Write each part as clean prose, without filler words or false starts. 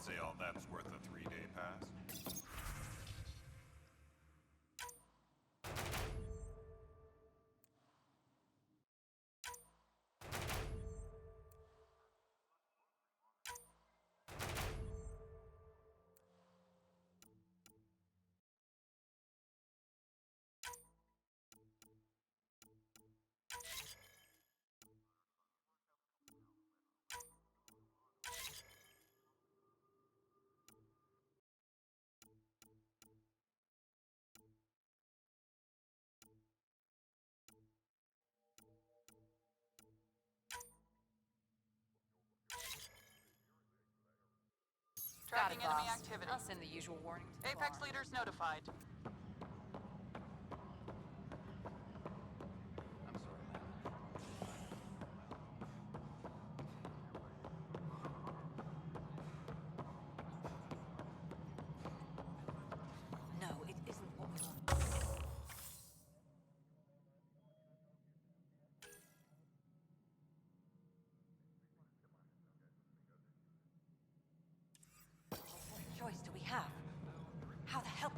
Say all that's worth a 3-day pass? Tracking Got it, enemy boss. activity. I'll send the usual warning to the Apex client. leaders notified. I'm sorry, man. No, it isn't what we want. What choice do we have? How the hell?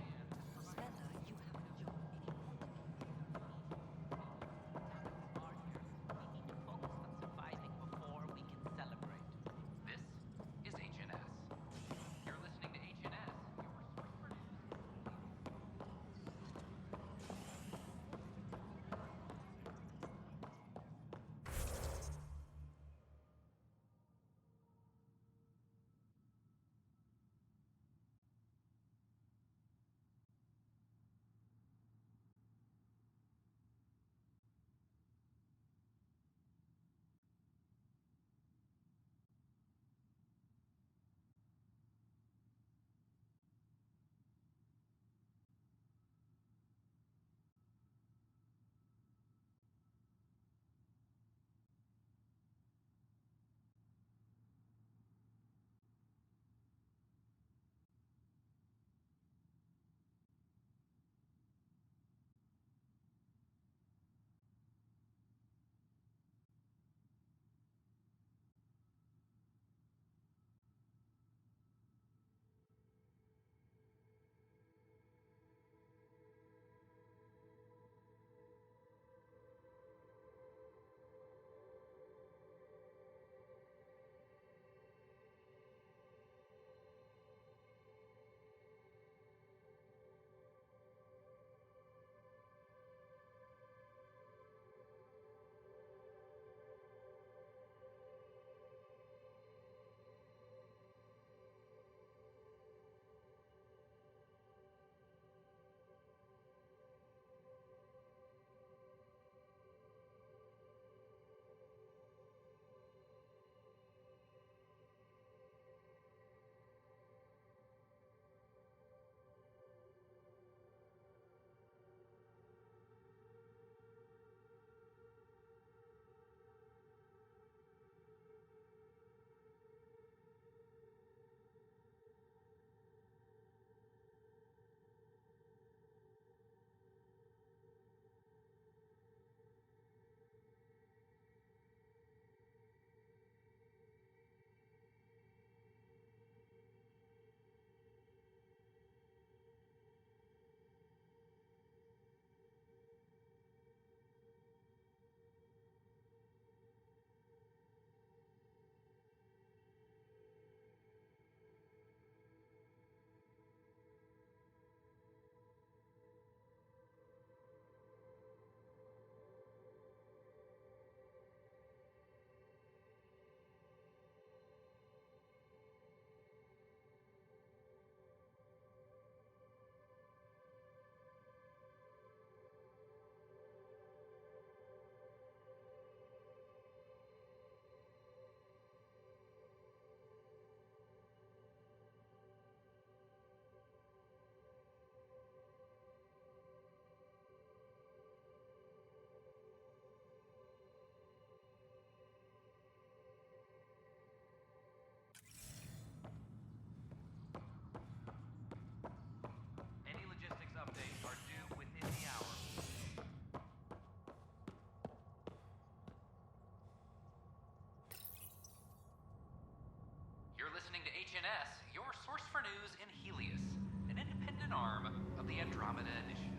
News in Helios, an independent arm of the Andromeda Initiative.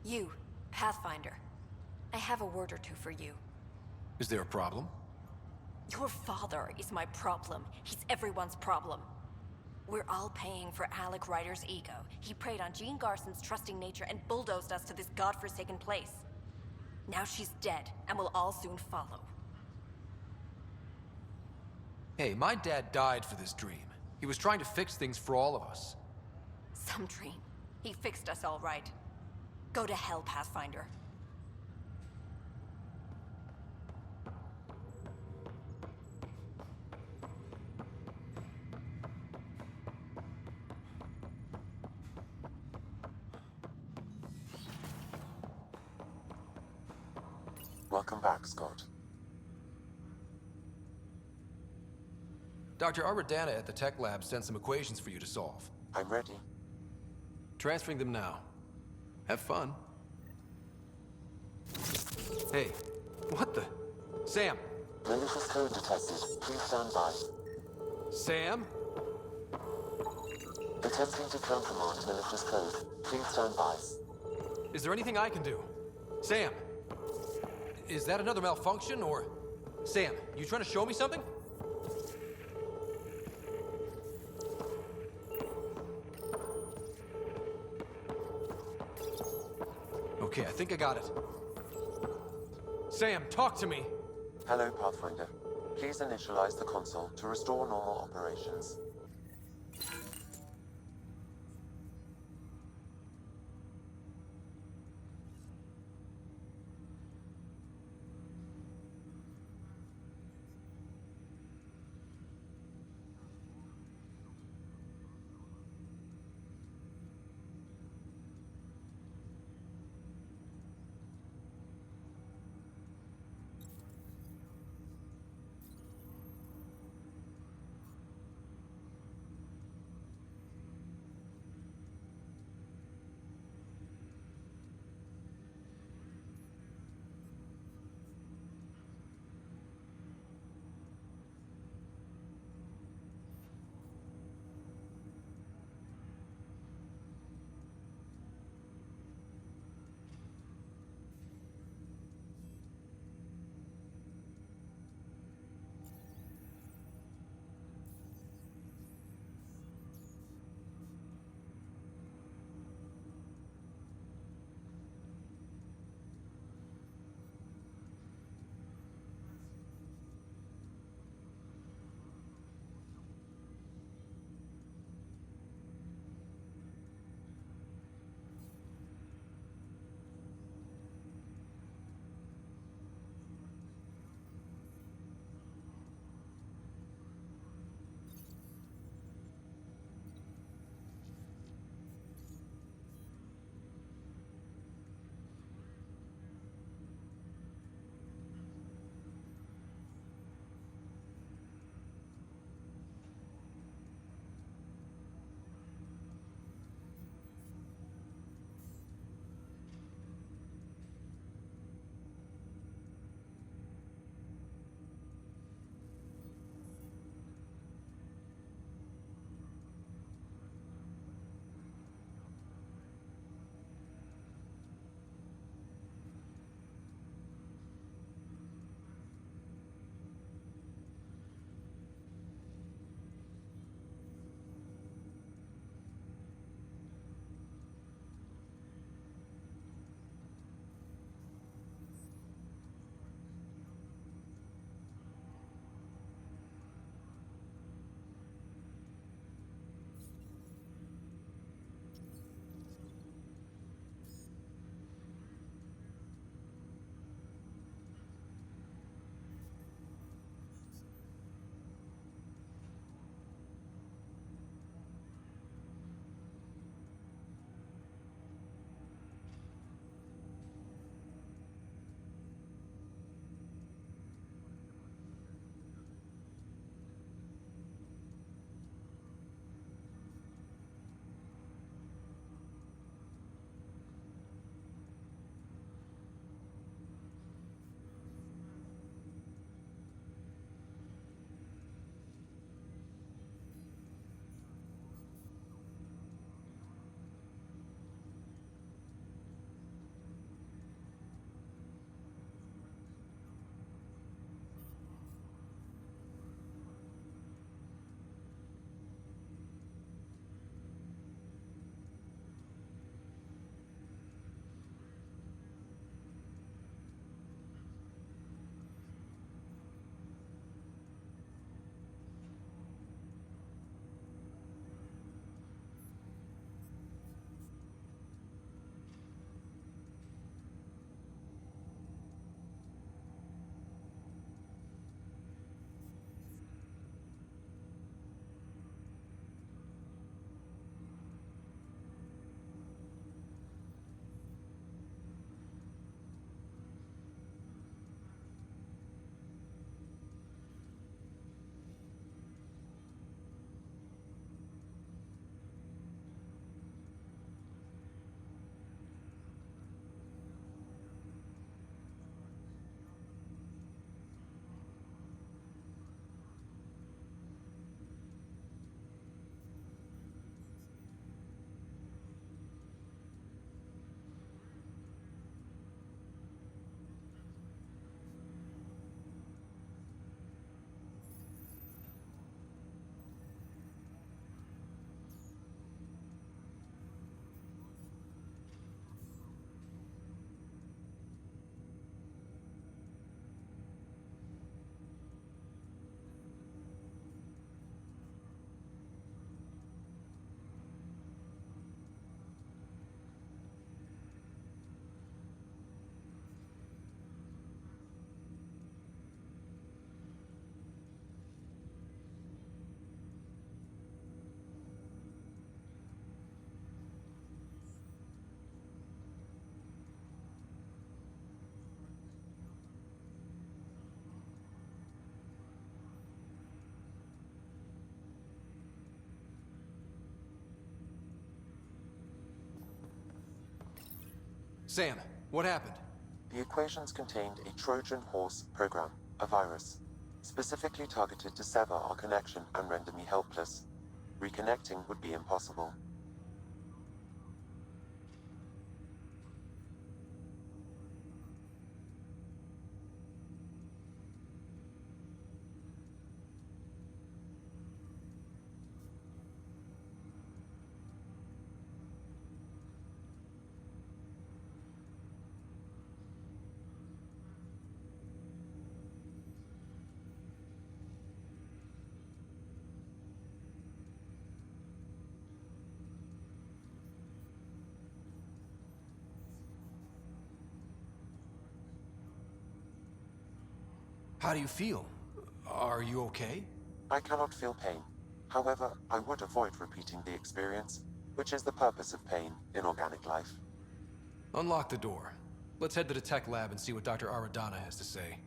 You, Pathfinder. I have a word or two for you. Is there a problem? Your father is my problem. He's everyone's problem. We're all paying for Alec Ryder's ego. He preyed on Jean Garson's trusting nature and bulldozed us to this godforsaken place. Now she's dead, and we'll all soon follow. Hey, my dad died for this dream. He was trying to fix things for all of us. Some dream. He fixed us all right. Go to hell, Pathfinder. Welcome back, Scott. Dr. Arbordana at the tech lab sent some equations for you to solve. I'm ready. Transferring them now. Have fun. Hey, what the? Sam! Malicious code detected. Please stand by. Sam? Attempting to countermand malicious code. Please stand by. Is there anything I can do? Sam! Is that another malfunction, or... Sam, you trying to show me something? Okay, I think I got it. Sam, talk to me! Hello, Pathfinder. Please initialize the console to restore normal operations. Sam, what happened? The equations contained a Trojan horse program, a virus, specifically targeted to sever our connection and render me helpless. Reconnecting would be impossible. How do you feel? Are you okay? I cannot feel pain. However, I would avoid repeating the experience, which is the purpose of pain in organic life. Unlock the door. Let's head to the tech lab and see what Dr. Aradana has to say.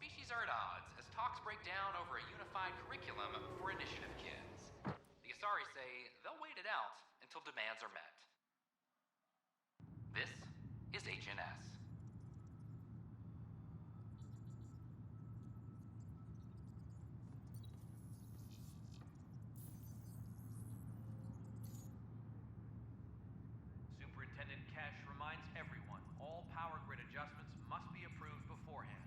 Species are at odds as talks break down over a unified curriculum for initiative kids. The Asari say they'll wait it out until demands are met. This is HNS. Superintendent Kesh reminds everyone all power grid adjustments must be approved beforehand.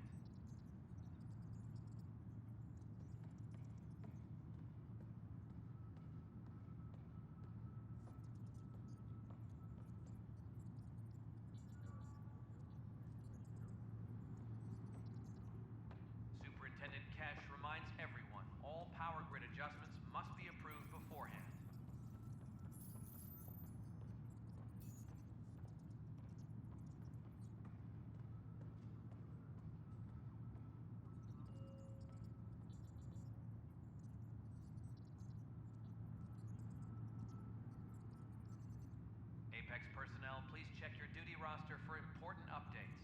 Superintendent Kesh reminds everyone all power grid adjustments must be approved beforehand. Apex personnel, please check your duty roster for important updates.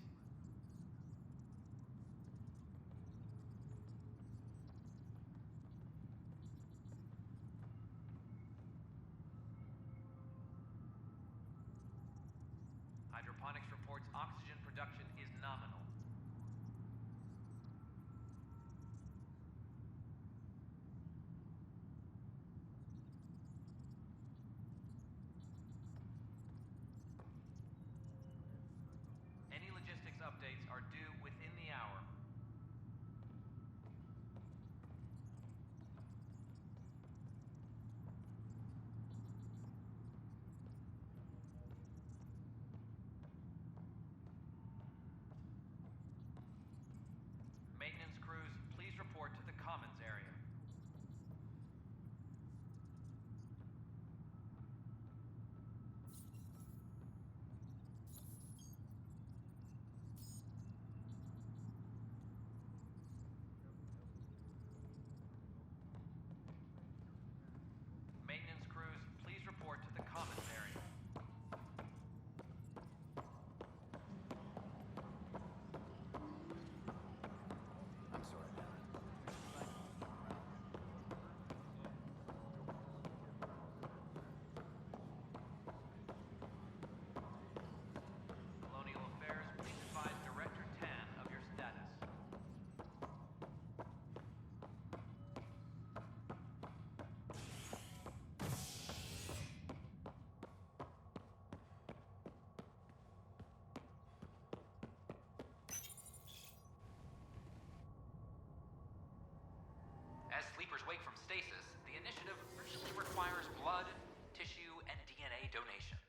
Hydroponics reports oxygen production is nominal. Any logistics updates are due within the hour. Maintenance crews, please report to the commons area. members wake from stasis, the initiative urgently requires blood, tissue, and DNA donations.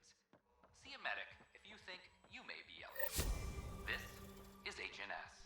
See a medic if you think you may be eligible. This is HNS.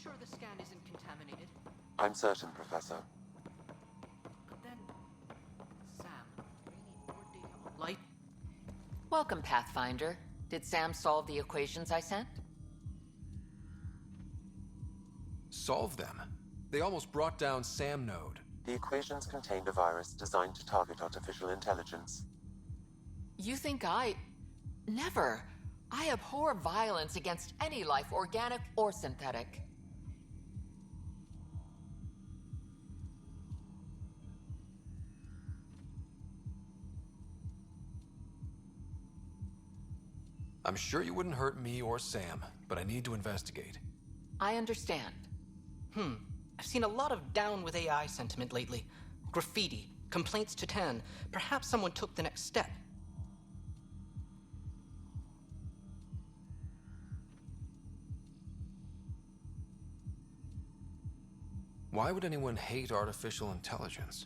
sure the scan isn't contaminated? I'm certain, Professor. But then, Sam, we need more data on light. Welcome, Pathfinder. Did Sam solve the equations I sent? Solve them? They almost brought down Sam Node. The equations contained a virus designed to target artificial intelligence. You think I... Never. I abhor violence against any life, organic or synthetic. I'm sure you wouldn't hurt me or Sam, but I need to investigate. I understand. I've seen a lot of down with AI sentiment lately. Graffiti, complaints to 10. Perhaps someone took the next step. Why would anyone hate artificial intelligence?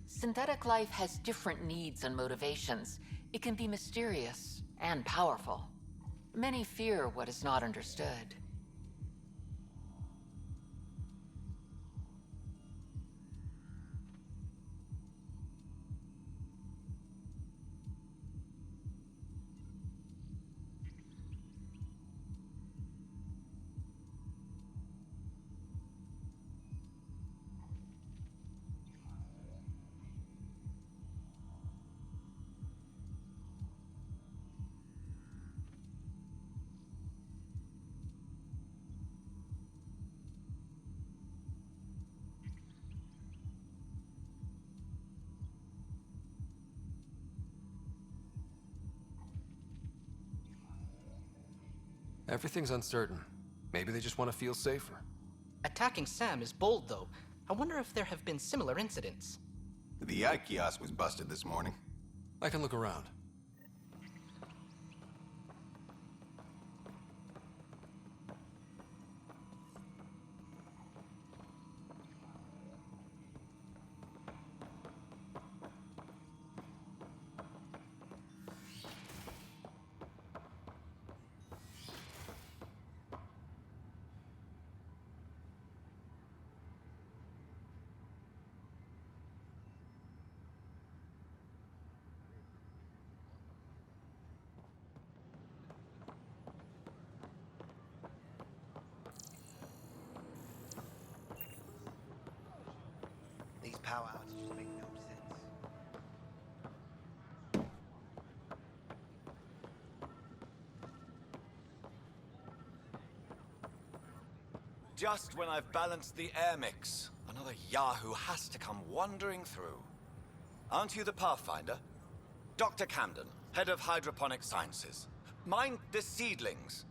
Synthetic life has different needs and motivations. It can be mysterious and powerful. Many fear what is not understood. Everything's uncertain. Maybe they just want to feel safer. Attacking Sam is bold, though. I wonder if there have been similar incidents. The eye kiosk was busted this morning. I can look around. These power outages make no sense. Just when I've balanced the air mix, another Yahoo has to come wandering through. Aren't you the Pathfinder? Dr. Camden, head of hydroponic sciences. Mind the seedlings.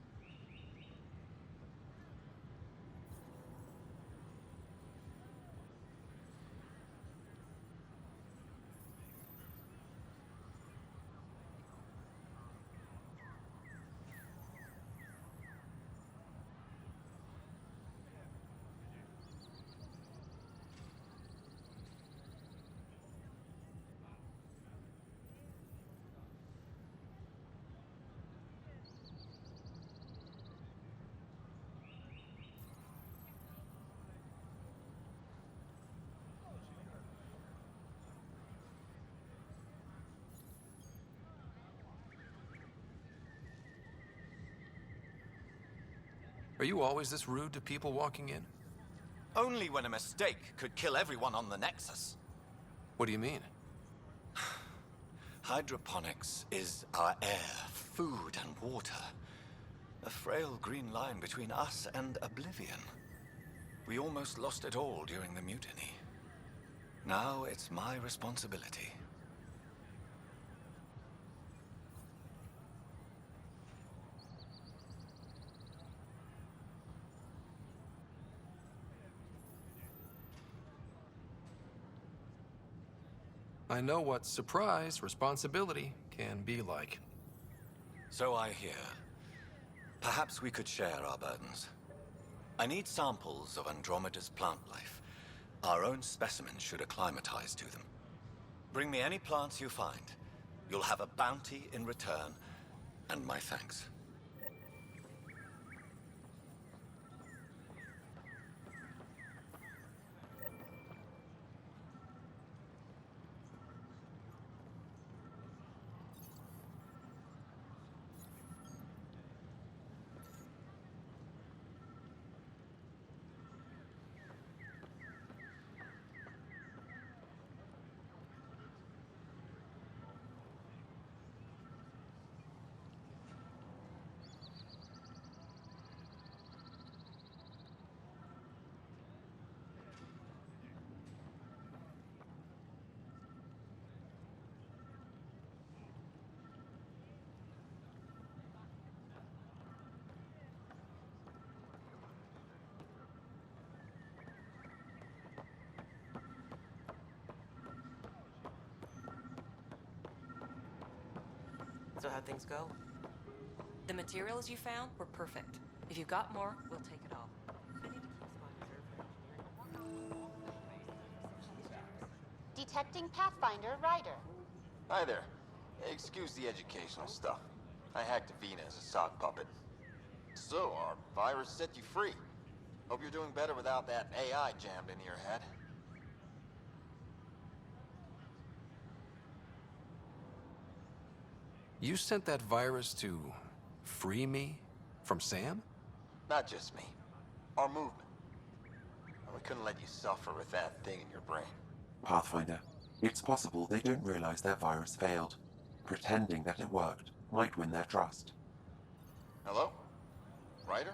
Are you always this rude to people walking in? Only when a mistake could kill everyone on the Nexus. What do you mean? Hydroponics is our air, food, and water. A frail green line between us and oblivion. We almost lost it all during the mutiny. Now it's my responsibility. I know what surprise, responsibility can be like. So I hear. Perhaps we could share our burdens. I need samples of Andromeda's plant life. Our own specimens should acclimatize to them. Bring me any plants you find. You'll have a bounty in return, and my thanks. So how'd things go? The materials you found were perfect. If you've got more, we'll take it all. Detecting Pathfinder Ryder. Hi there. Excuse the educational stuff. I hacked Avina as a sock puppet. So, our virus set you free. Hope you're doing better without that AI jammed into your head. You sent that virus to free me from Sam? Not just me. Our movement. We couldn't let you suffer with that thing in your brain. Pathfinder, it's possible they don't realize their virus failed. Pretending that it worked might win their trust. Hello? Ryder?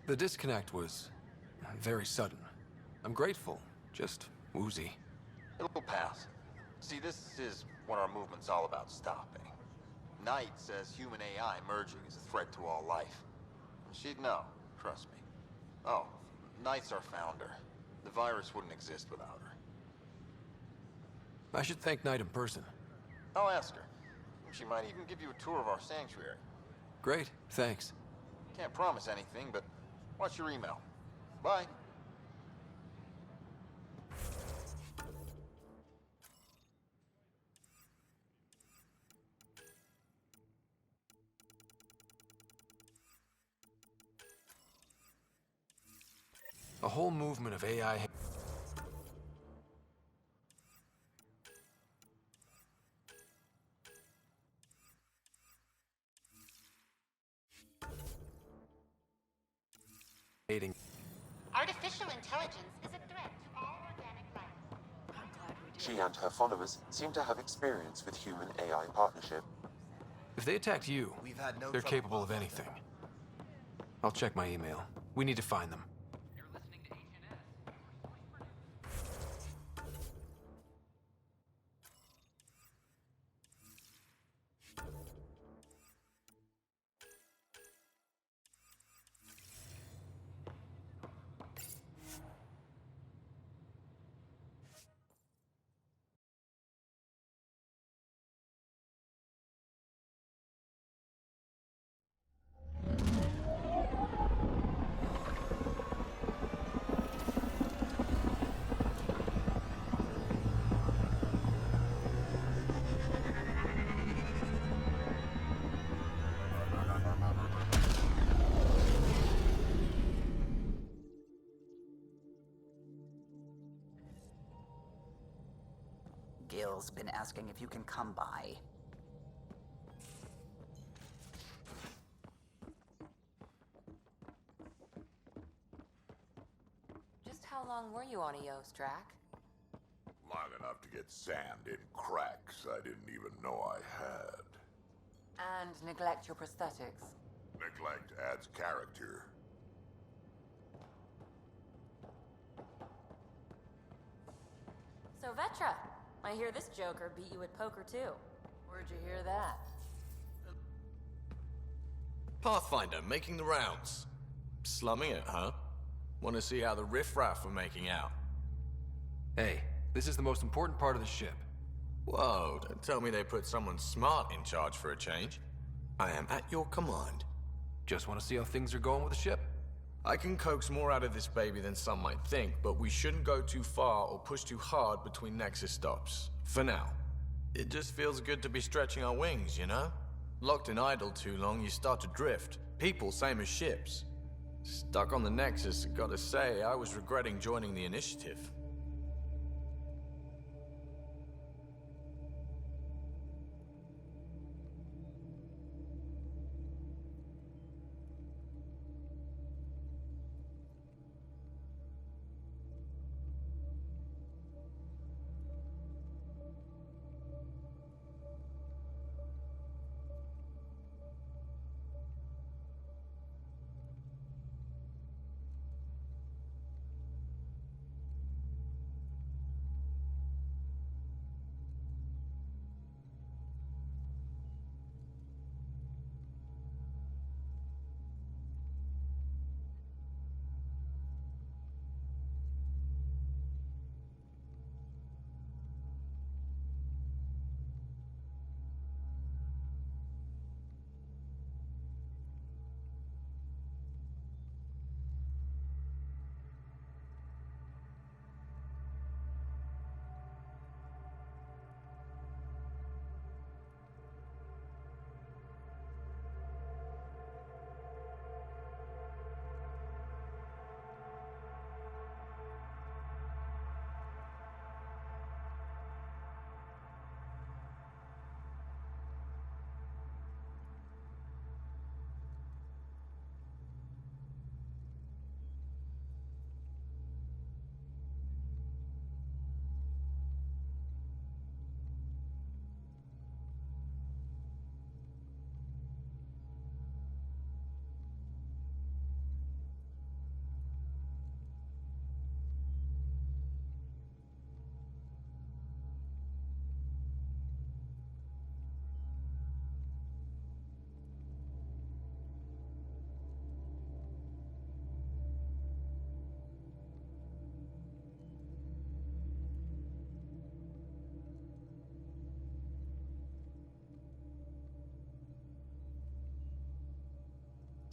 The disconnect was very sudden. I'm grateful, just woozy. It'll pass. See, this is what our movement's all about stopping. Knight says human AI merging is a threat to all life. She'd know, trust me. Oh, Knight's our founder. The virus wouldn't exist without her. I should thank Knight in person. I'll ask her. She might even give you a tour of our sanctuary. Great, thanks. Can't promise anything, but watch your email. Bye. A whole movement of AI. Artificial intelligence is a threat to all organic life. She and her followers seem to have experience with human-AI partnership. If they attacked you, We've had no they're trouble, capable of anything. I'll check my email. We need to find them. You're listening to HNS. Gil's been asking if you can come by. Just how long were you on EOS, Drac? Long enough to get sand in cracks I didn't even know I had. And neglect your prosthetics. Neglect adds character. So, Vetra, I hear this joker beat you at poker too. Where'd you hear that? Pathfinder making the rounds. Slumming it, huh? Want to see how the riffraff are making out? Hey, this is the most important part of the ship. Whoa, don't tell me they put someone smart in charge for a change. I am at your command. Just want to see how things are going with the ship. I can coax more out of this baby than some might think, but we shouldn't go too far or push too hard between Nexus stops. For now. It just feels good to be stretching our wings, you know? Locked in idle too long, you start to drift. People, same as ships. Stuck on the Nexus, gotta say, I was regretting joining the Initiative.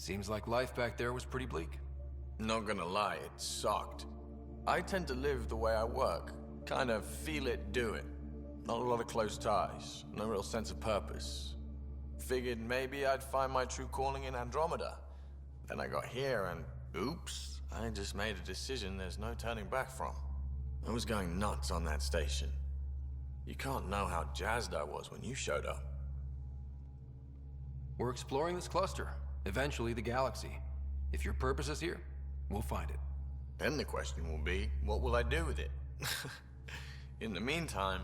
Seems like life back there was pretty bleak. Not gonna lie, it sucked. I tend to live the way I work. Kind of feel it, do it. Not a lot of close ties, no real sense of purpose. Figured maybe I'd find my true calling in Andromeda. Then I got here and, oops, I just made a decision there's no turning back from. I was going nuts on that station. You can't know how jazzed I was when you showed up. We're exploring this cluster, eventually the galaxy. If your purpose is here, we'll find it. Then the question will be, what will I do with it? In the meantime,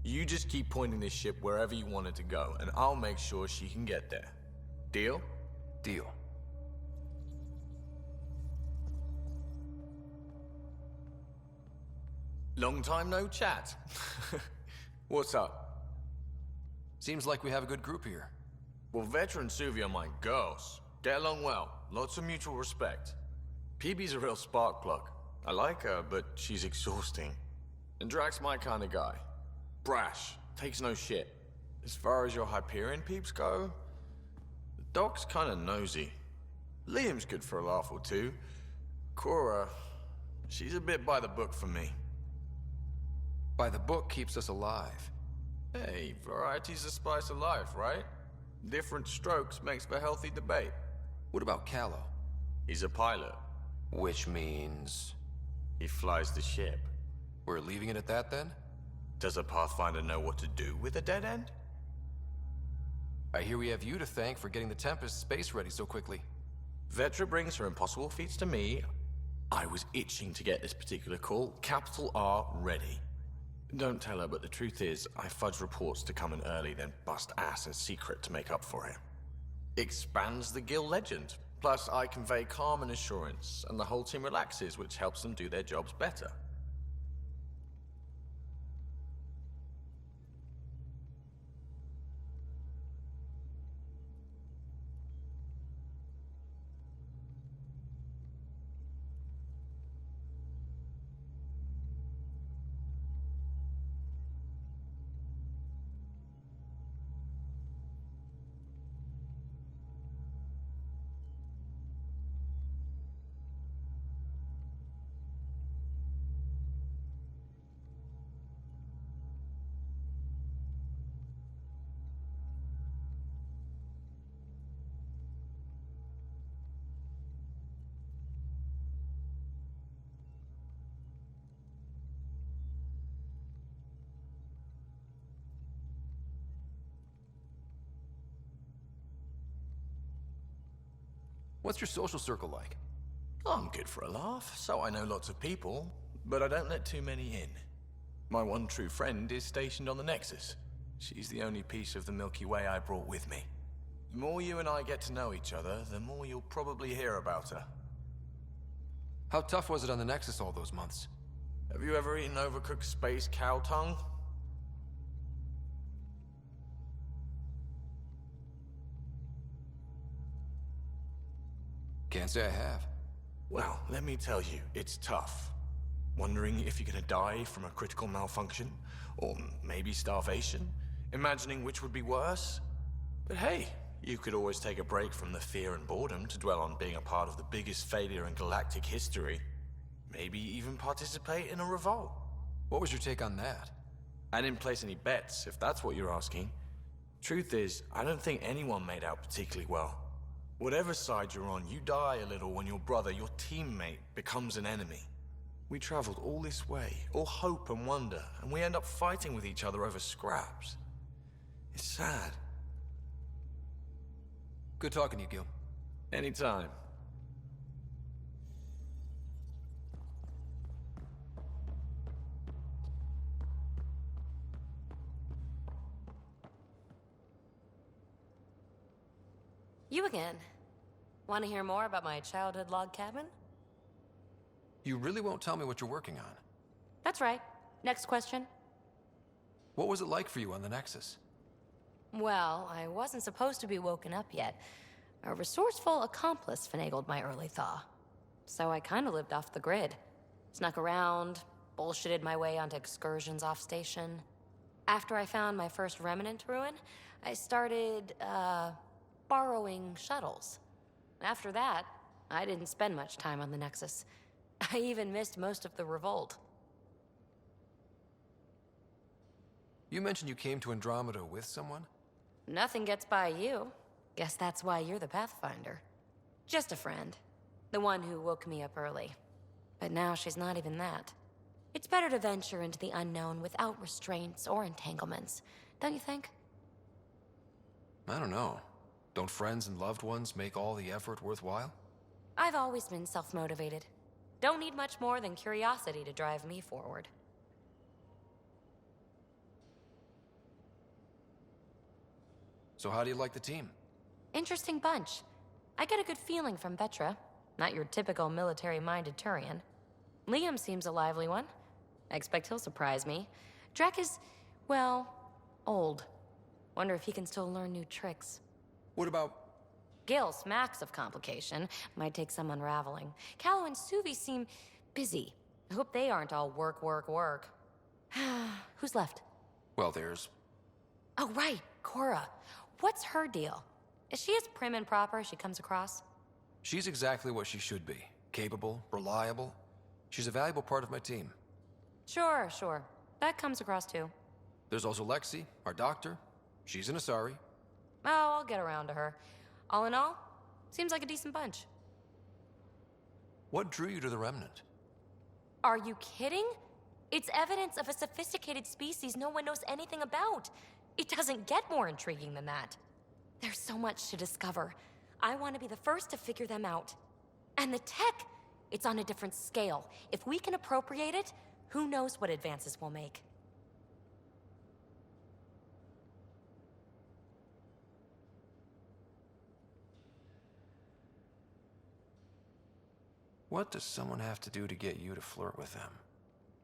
you just keep pointing this ship wherever you want it to go, and I'll make sure she can get there. Deal? Deal. Long time no chat. What's up? Seems like we have a good group here. Well, Vetra and Suvi are my girls. Get along well. Lots of mutual respect. PB's a real spark plug. I like her, but she's exhausting. And Drax's my kind of guy. Brash. Takes no shit. As far as your Hyperion peeps go, the Doc's kind of nosy. Liam's good for a laugh or two. Cora, she's a bit by the book for me. By the book keeps us alive. Hey, variety's the spice of life, right? Different strokes makes for healthy debate. What about Callow? He's a pilot. Which means... he flies the ship. We're leaving it at that, then? Does a Pathfinder know what to do with a dead end? I hear we have you to thank for getting the Tempest space ready so quickly. Vetra brings her impossible feats to me. I was itching to get this particular call. Capital R ready. Don't tell her, but the truth is, I fudge reports to come in early, then bust ass in secret to make up for it. Expands the guild legend. Plus, I convey calm and assurance, and the whole team relaxes, which helps them do their jobs better. What's your social circle like? I'm good for a laugh, so I know lots of people, but I don't let too many in. My one true friend is stationed on the Nexus. She's the only piece of the Milky Way I brought with me. The more you and I get to know each other, the more you'll probably hear about her. How tough was it on the Nexus all those months? Have you ever eaten overcooked space cow tongue? Can't say I have. Well, let me tell you, it's tough. Wondering if you're gonna die from a critical malfunction? Or maybe starvation? Imagining which would be worse? But hey, you could always take a break from the fear and boredom to dwell on being a part of the biggest failure in galactic history. Maybe even participate in a revolt. What was your take on that? I didn't place any bets, if that's what you're asking. Truth is, I don't think anyone made out particularly well. Whatever side you're on, you die a little when your brother, your teammate, becomes an enemy. We traveled all this way, all hope and wonder, and we end up fighting with each other over scraps. It's sad. Good talking to you, Gil. Anytime. You again. Want to hear more about my childhood log cabin? You really won't tell me what you're working on. That's right. Next question. What was it like for you on the Nexus? Well, I wasn't supposed to be woken up yet. A resourceful accomplice finagled my early thaw. So I kind of lived off the grid. Snuck around, bullshitted my way onto excursions off station. After I found my first remnant ruin, I started, borrowing shuttles. After that, I didn't spend much time on the Nexus. I even missed most of the revolt. You mentioned you came to Andromeda with someone? Nothing gets by you. Guess that's why you're the Pathfinder. Just a friend. The one who woke me up early. But now she's not even that. It's better to venture into the unknown without restraints or entanglements, don't you think? I don't know. Don't friends and loved ones make all the effort worthwhile? I've always been self-motivated. Don't need much more than curiosity to drive me forward. So how do you like the team? Interesting bunch. I get a good feeling from Vetra. Not your typical military-minded Turian. Liam seems a lively one. I expect he'll surprise me. Drek is, well, old. Wonder if he can still learn new tricks. What about... Gil smacks of complication. Might take some unraveling. Callow and Suvi seem busy. I hope they aren't all work, work, work. Who's left? Well, there's... Oh, right, Cora. What's her deal? Is she as prim and proper as she comes across? She's exactly what she should be. Capable, reliable. She's a valuable part of my team. Sure, sure. That comes across too. There's also Lexi, our doctor. She's an Asari. Oh, I'll get around to her. All in all, seems like a decent bunch. What drew you to the Remnant? Are you kidding? It's evidence of a sophisticated species no one knows anything about. It doesn't get more intriguing than that. There's so much to discover. I want to be the first to figure them out. And the tech, it's on a different scale. If we can appropriate it, who knows what advances we'll make. What does someone have to do to get you to flirt with them?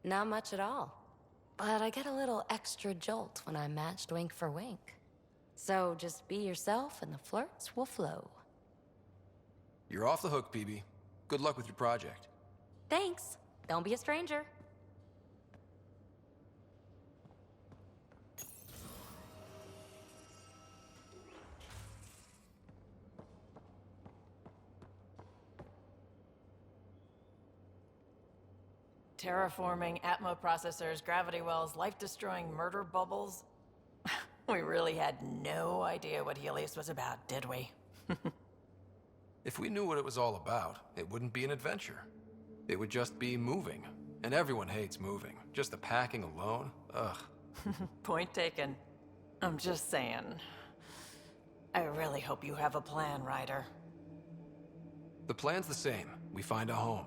Not much at all. But I get a little extra jolt when I'm matched wink for wink. So just be yourself and the flirts will flow. You're off the hook, PB. Good luck with your project. Thanks. Don't be a stranger. Terraforming, Atmo processors, gravity wells, life-destroying murder bubbles. We really had no idea what Helios was about, did we? If we knew what it was all about, it wouldn't be an adventure. It would just be moving. And everyone hates moving. Just the packing alone, ugh. Point taken. I'm just saying. I really hope you have a plan, Ryder. The plan's the same. We find a home.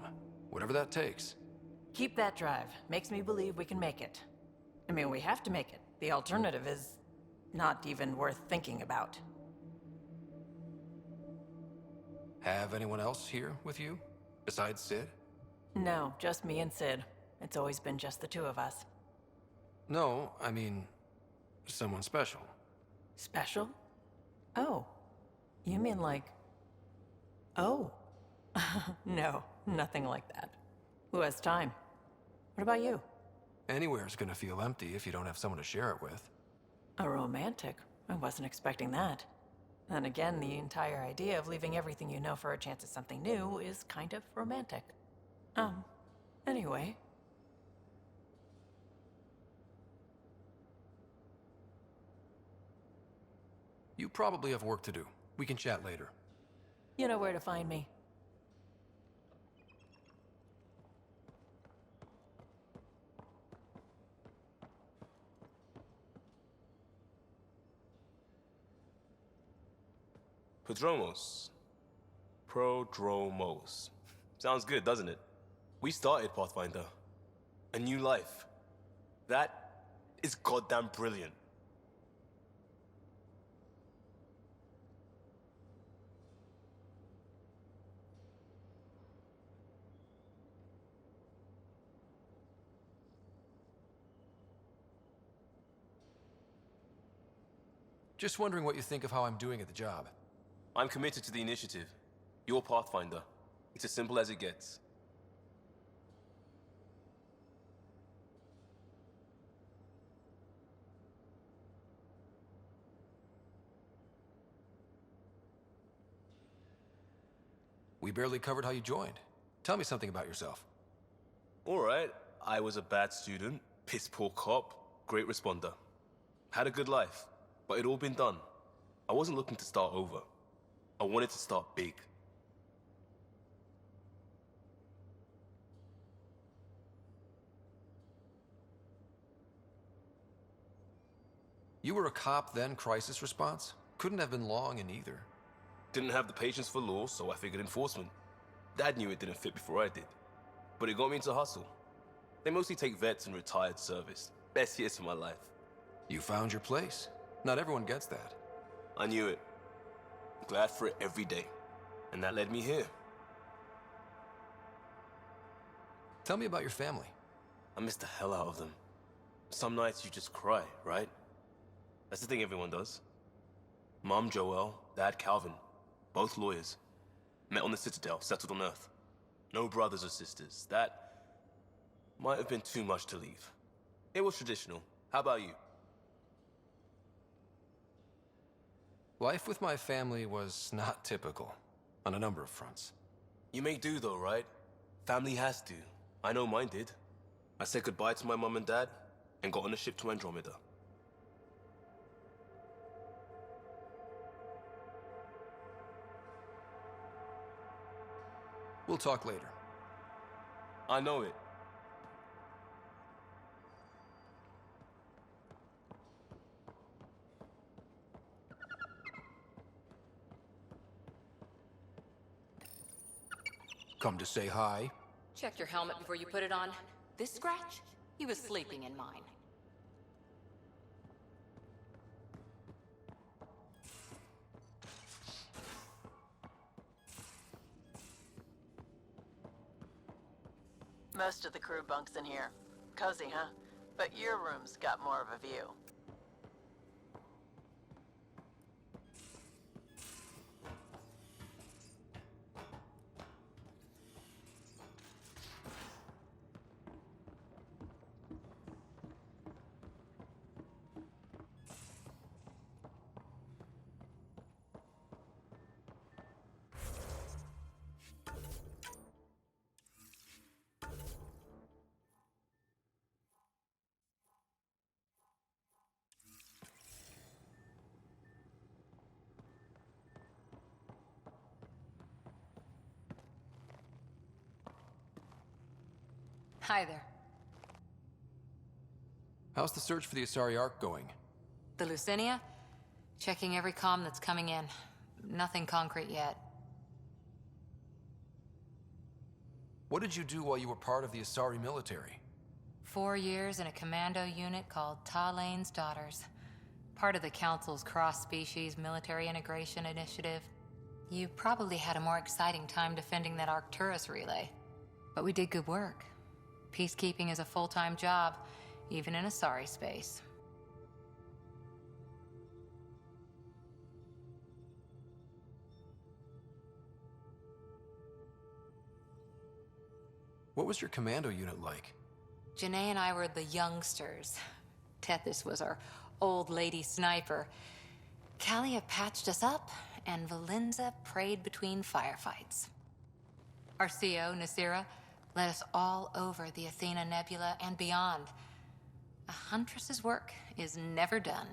Whatever that takes. Keep that drive. Makes me believe we can make it. I mean, we have to make it. The alternative is not even worth thinking about. Have anyone else here with you? Besides Sid? No, just me and Sid. It's always been just the two of us. No, I mean, someone special. Special? Oh. You mean like... Oh. No, nothing like that. Who has time? What about you? Anywhere's gonna feel empty if you don't have someone to share it with. A romantic? I wasn't expecting that. And again, the entire idea of leaving everything you know for a chance at something new is kind of romantic. Anyway. You probably have work to do. We can chat later. You know where to find me. Prodromos. Sounds good, doesn't it? We started Pathfinder. A new life. That is goddamn brilliant. Just wondering what you think of how I'm doing at the job. I'm committed to the initiative. You're Pathfinder. It's as simple as it gets. We barely covered how you joined. Tell me something about yourself. Alright, I was a bad student, piss poor cop, great responder. Had a good life, but it'd all been done. I wasn't looking to start over. I wanted to start big. You were a cop, then crisis response? Couldn't have been long in either. Didn't have the patience for law, so I figured enforcement. Dad knew it didn't fit before I did. But it got me into hustle. They mostly take vets and retired service. Best years of my life. You found your place. Not everyone gets that. I knew it. Glad for it every day. And that led me here. Tell me about your family. I miss the hell out of them. Some nights you just cry, right? That's the thing everyone does. Mom Joelle, Dad Calvin, both lawyers. Met on the Citadel, settled on Earth. No brothers or sisters. That might have been too much to leave. It was traditional. How about you? Life with my family was not typical, on a number of fronts. You make do though, right? Family has to. I know mine did. I said goodbye to my mom and dad, and got on a ship to Andromeda. We'll talk later. I know it. Come to say hi? Check your helmet before you put it on. This scratch? He was sleeping in mine. Most of the crew bunks in here. Cozy, huh? But your room's got more of a view. Hi there. How's the search for the Asari Ark going? The Lucinia? Checking every comm that's coming in. Nothing concrete yet. What did you do while you were part of the Asari military? 4 years in a commando unit called Talane's Daughters. Part of the Council's cross-species military integration initiative. You probably had a more exciting time defending that Arcturus relay. But we did good work. Peacekeeping is a full-time job, even in Asari space. What was your commando unit like? Janae and I were the youngsters. Tethys was our old lady sniper. Kalia patched us up, and Valenza prayed between firefights. Our CO, Nasira, led us all over the Athena Nebula and beyond. A huntress's work is never done.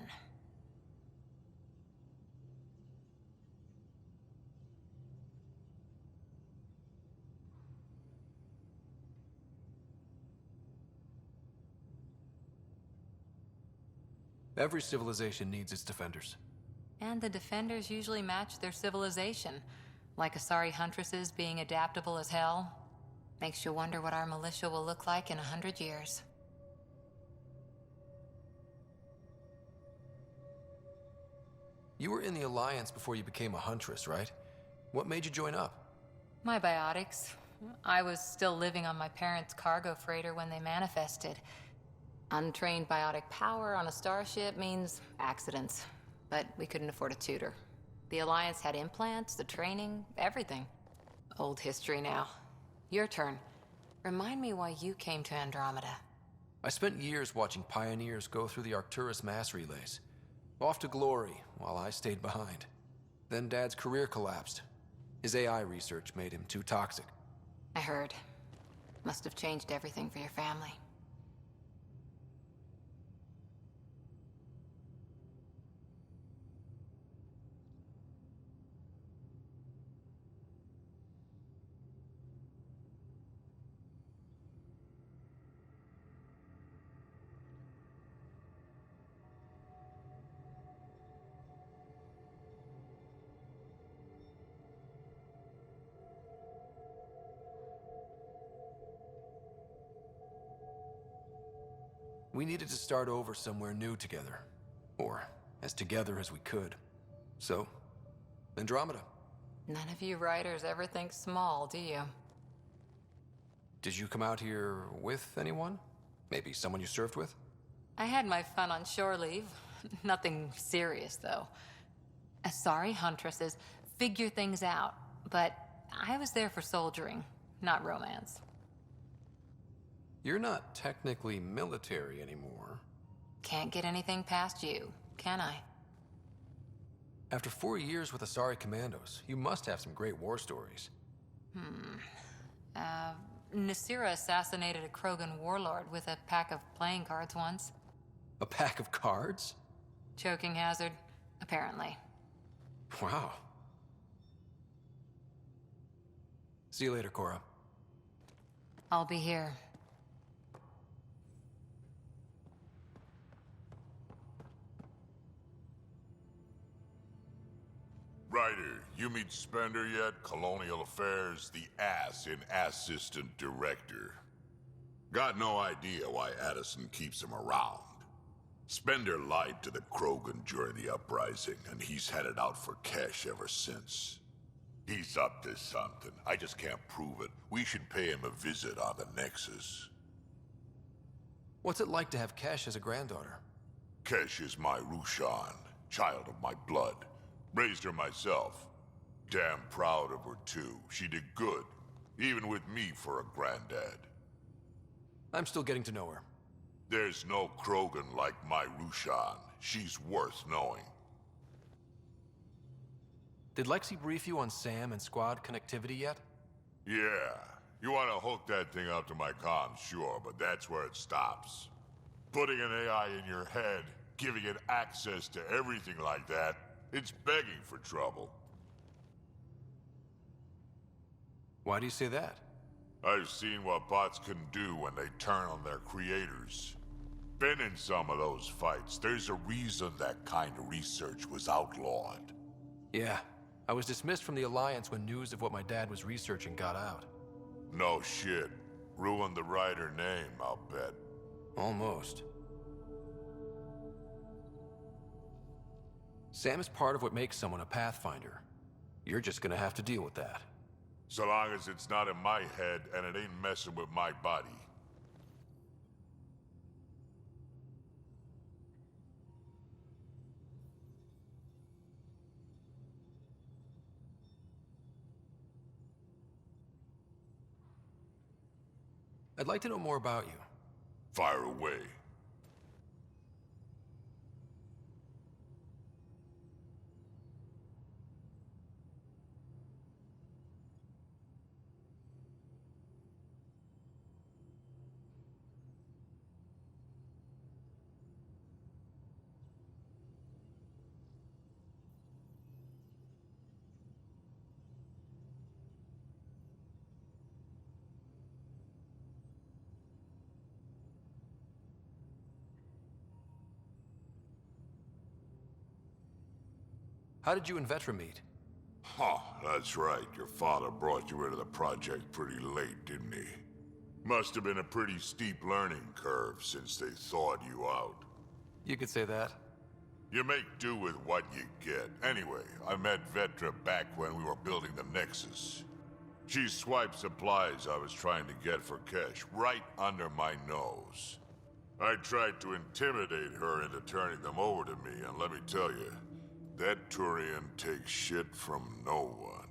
Every civilization needs its defenders. And the defenders usually match their civilization, like Asari huntresses being adaptable as hell. Makes you wonder what our militia will look like in 100 years. You were in the Alliance before you became a huntress, right? What made you join up? My biotics. I was still living on my parents' cargo freighter when they manifested. Untrained biotic power on a starship means accidents. But we couldn't afford a tutor. The Alliance had implants, the training, everything. Old history now. Your turn. Remind me why you came to Andromeda. I spent years watching pioneers go through the Arcturus mass relays. Off to glory, while I stayed behind. Then Dad's career collapsed. His AI research made him too toxic. I heard. Must have changed everything for your family. We needed to start over somewhere new together. Or as together as we could. So, Andromeda. None of you writers ever think small, do you? Did you come out here with anyone? Maybe someone you served with? I had my fun on shore leave. Nothing serious, though. Asari huntresses figure things out, but I was there for soldiering, not romance. You're not technically military anymore. Can't get anything past you, can I? After 4 years with Asari Commandos, you must have some great war stories. Nasira assassinated a Krogan warlord with a pack of playing cards once. A pack of cards? Choking hazard, apparently. Wow. See you later, Cora. I'll be here. Ryder, you meet Spender yet? Colonial Affairs, the ass in Assistant Director. Got no idea why Addison keeps him around. Spender lied to the Krogan during the uprising, and he's headed out for cash ever since. He's up to something. I just can't prove it. We should pay him a visit on the Nexus. What's it like to have Kesh as a granddaughter? Kesh is my Rushan, child of my blood. Raised her myself. Damn proud of her, too. She did good, even with me for a granddad. I'm still getting to know her. There's no Krogan like my Rushan. She's worth knowing. Did Lexi brief you on SAM and squad connectivity yet? Yeah. You want to hook that thing up to my comms, sure, but that's where it stops. Putting an AI in your head, giving it access to everything like that, it's begging for trouble. Why do you say that? I've seen what bots can do when they turn on their creators. Been in some of those fights. There's a reason that kind of research was outlawed. Yeah. I was dismissed from the Alliance when news of what my dad was researching got out. No shit. Ruined the Ryder name, I'll bet. Almost. Sam is part of what makes someone a Pathfinder. You're just gonna have to deal with that. So long as it's not in my head and it ain't messing with my body. I'd like to know more about you. Fire away. How did you and Vetra meet? Huh, that's right. Your father brought you into the project pretty late, didn't he? Must have been a pretty steep learning curve since they thawed you out. You could say that. You make do with what you get. Anyway, I met Vetra back when we were building the Nexus. She swiped supplies I was trying to get for Kesh right under my nose. I tried to intimidate her into turning them over to me, and let me tell you, that Turian takes shit from no one.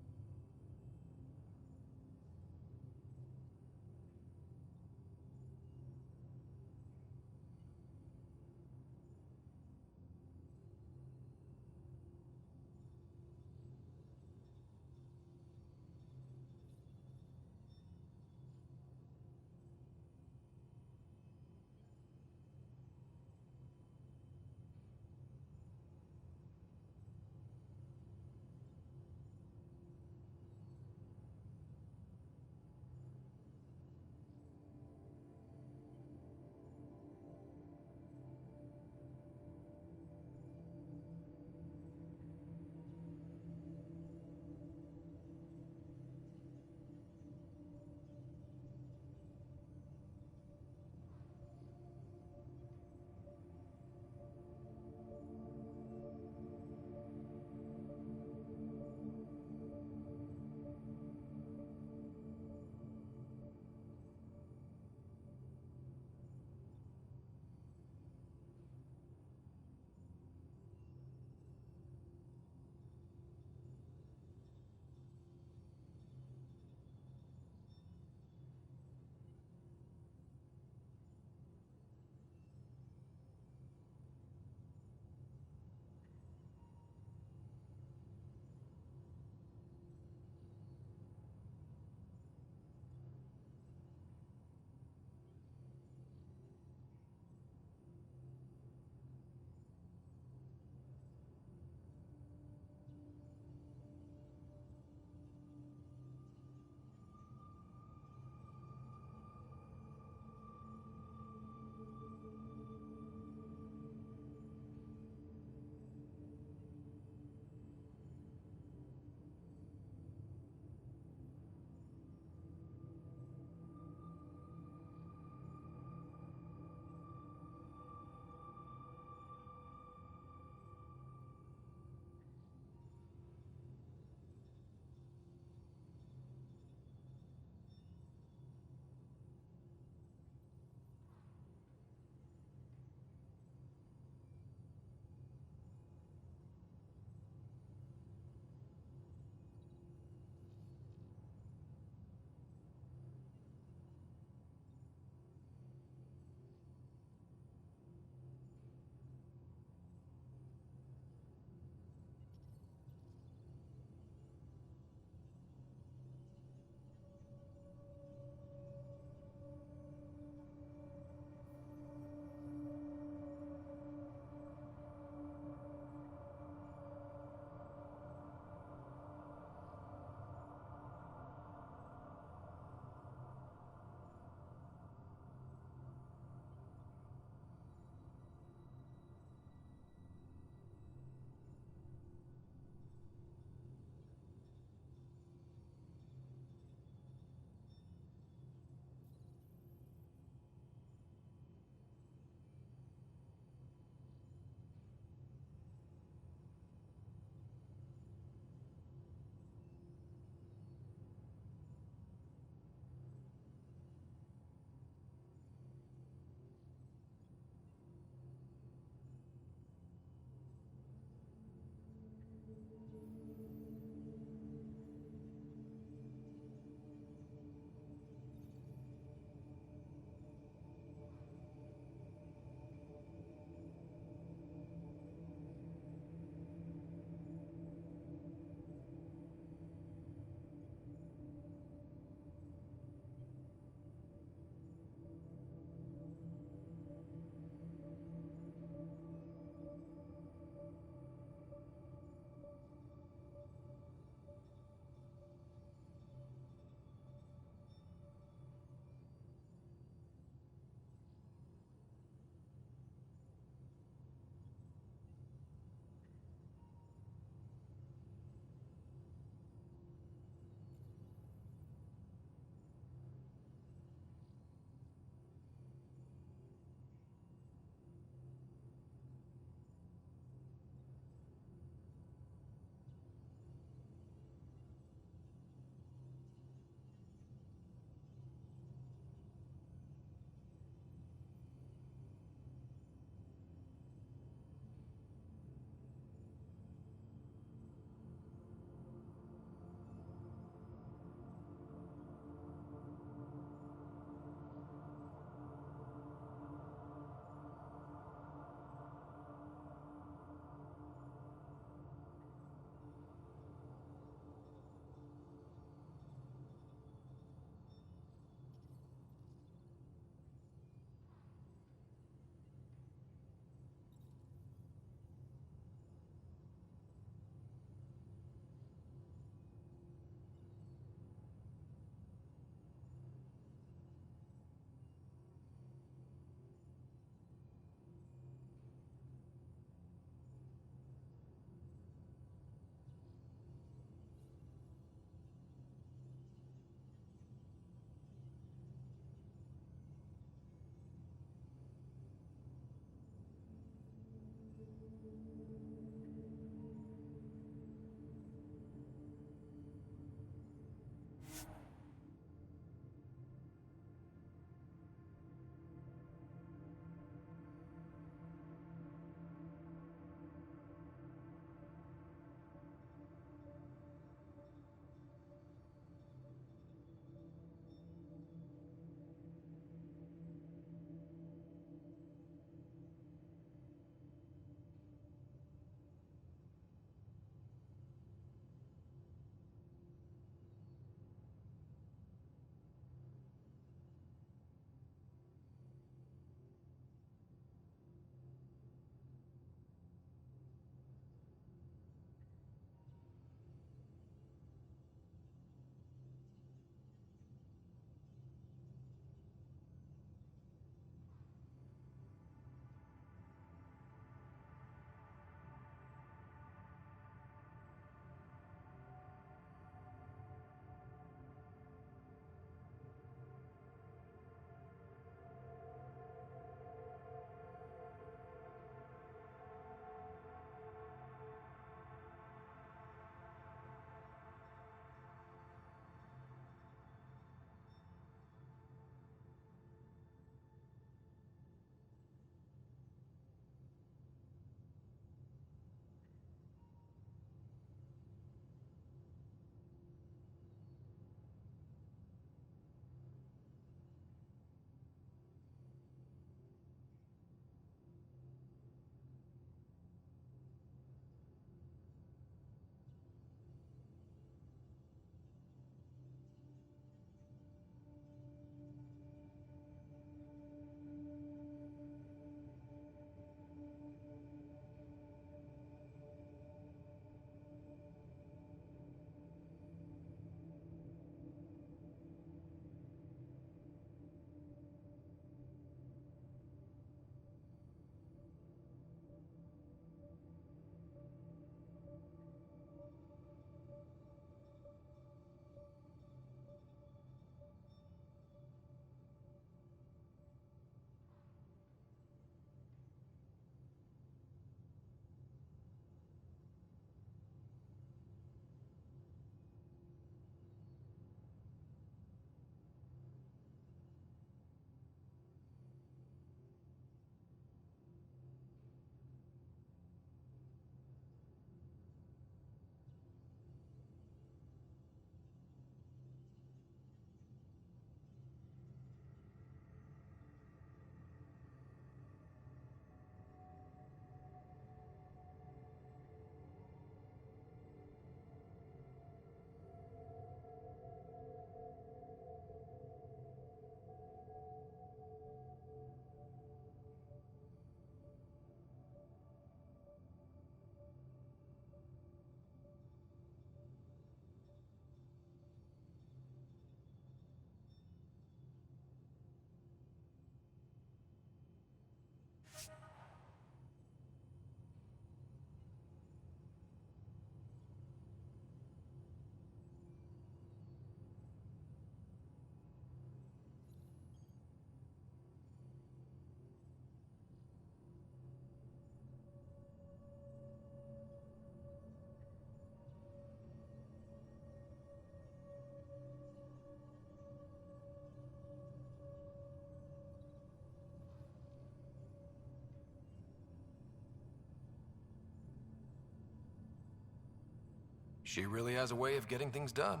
She really has a way of getting things done.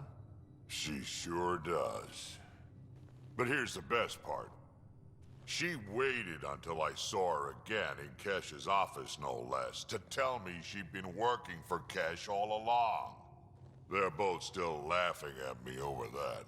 She sure does. But here's the best part. She waited until I saw her again in Kesh's office, no less, to tell me she'd been working for Kesh all along. They're both still laughing at me over that.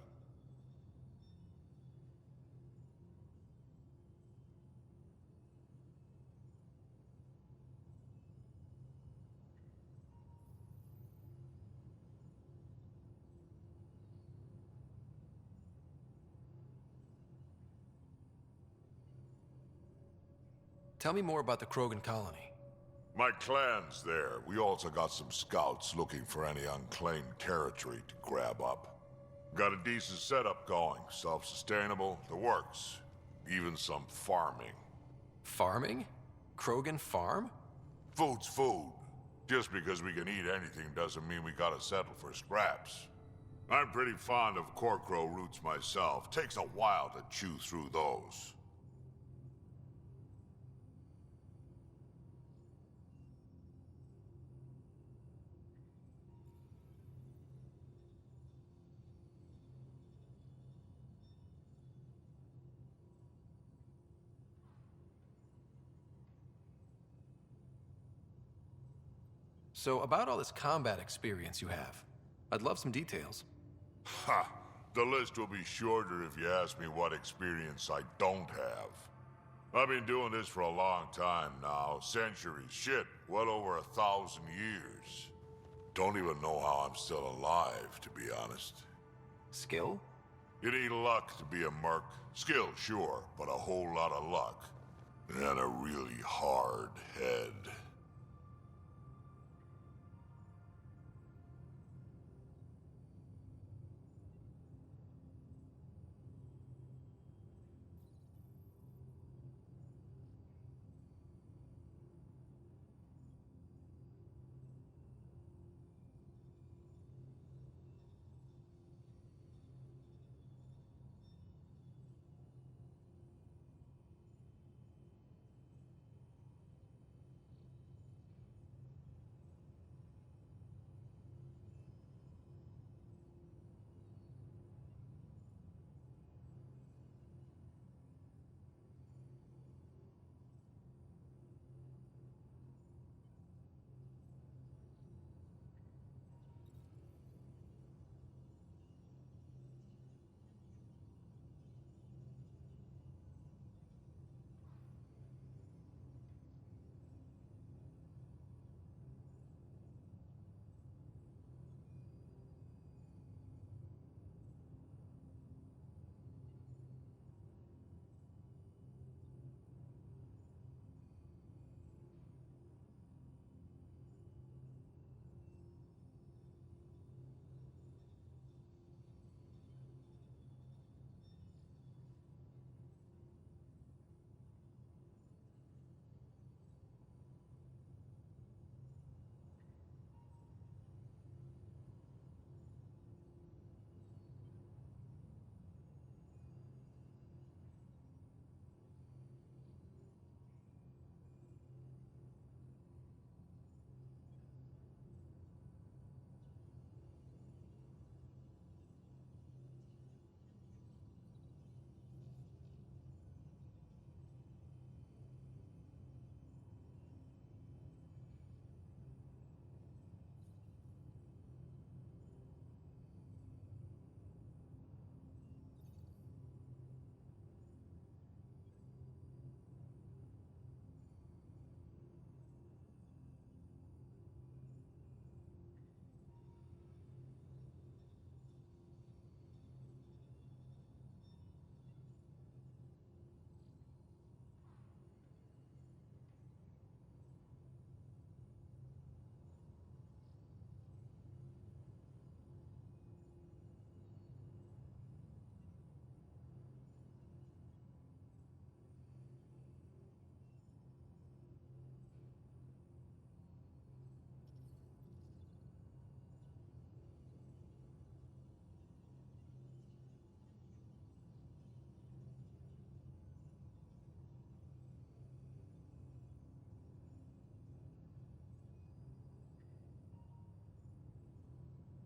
Tell me more about the Krogan colony. My clan's there. We also got some scouts looking for any unclaimed territory to grab up. Got a decent setup going. Self-sustainable, the works. Even some farming. Farming? Krogan farm? Food's food. Just because we can eat anything doesn't mean we gotta settle for scraps. I'm pretty fond of Korkro roots myself. Takes a while to chew through those. So, about all this combat experience you have, I'd love some details. Ha! The list will be shorter if you ask me what experience I don't have. I've been doing this for a long time now. Centuries. Shit, well over 1,000 years. Don't even know how I'm still alive, to be honest. Skill? It ain't luck to be a merc. Skill, sure, but a whole lot of luck. And a really hard head.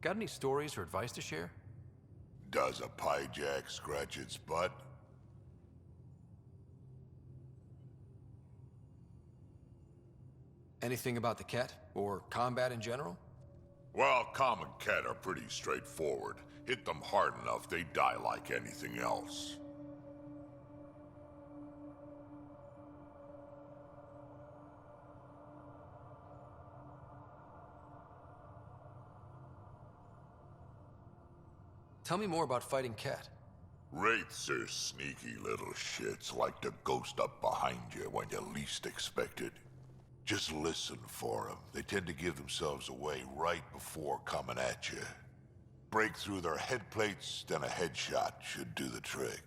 Got any stories or advice to share? Does a pyjak scratch its butt? Anything about the Ket? Or combat in general? Well, common Ket are pretty straightforward. Hit them hard enough, they die like anything else. Tell me more about fighting Ket. Wraiths are sneaky little shits, like to ghost up behind you when you least expect it. Just listen for them. They tend to give themselves away right before coming at you. Break through their head plates, then a headshot should do the trick.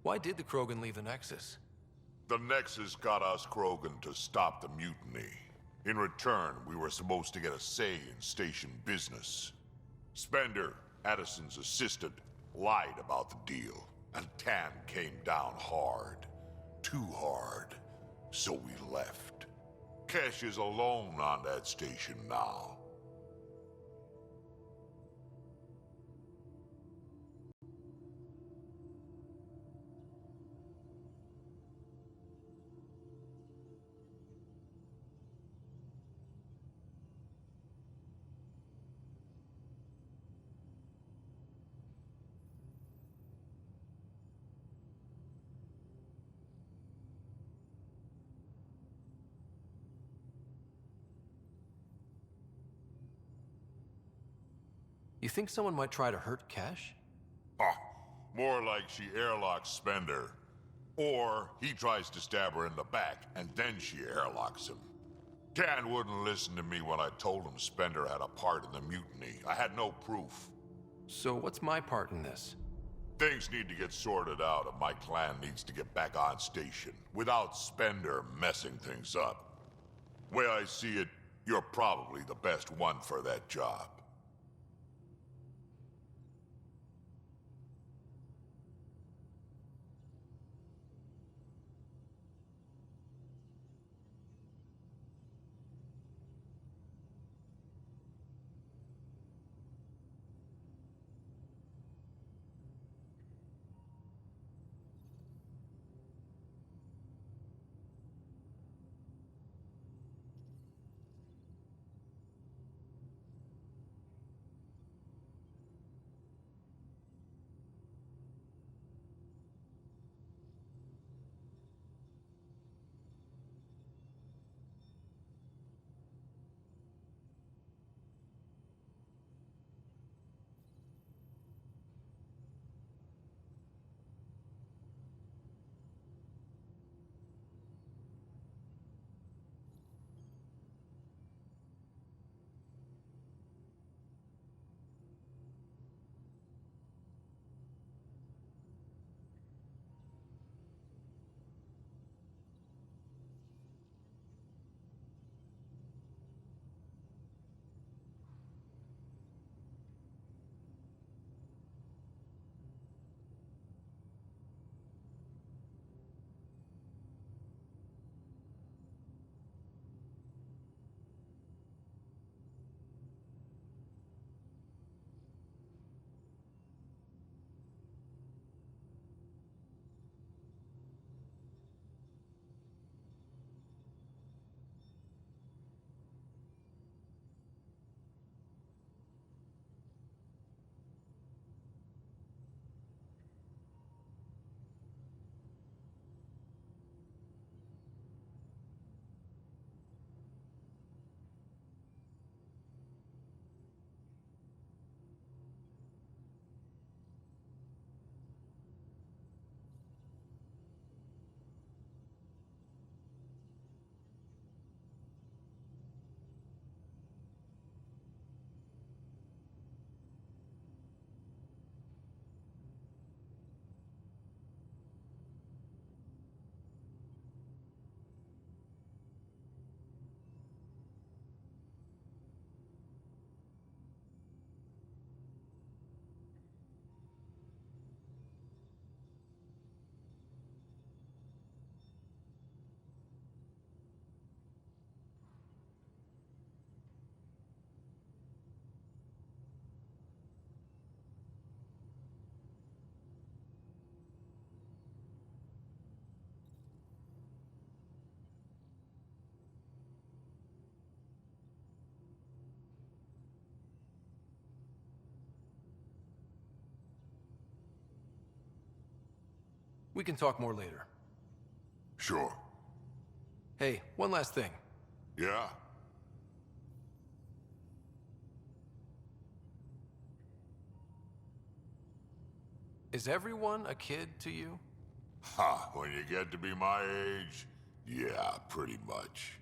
Why did the Krogan leave the Nexus? The Nexus got us Krogan to stop the mutiny. In return, we were supposed to get a say in station business. Spender, Addison's assistant, lied about the deal, and Tann came down hard. Too hard. So we left. Kesh is alone on that station now. You think someone might try to hurt Kesh? More like she airlocks Spender. Or he tries to stab her in the back, and then she airlocks him. Tann wouldn't listen to me when I told him Spender had a part in the mutiny. I had no proof. So what's my part in this? Things need to get sorted out, and my clan needs to get back on station, without Spender messing things up. Way I see it, you're probably the best one for that job. We can talk more later. Sure. Hey, one last thing. Yeah? Is everyone a kid to you? Ha, when you get to be my age, yeah, pretty much.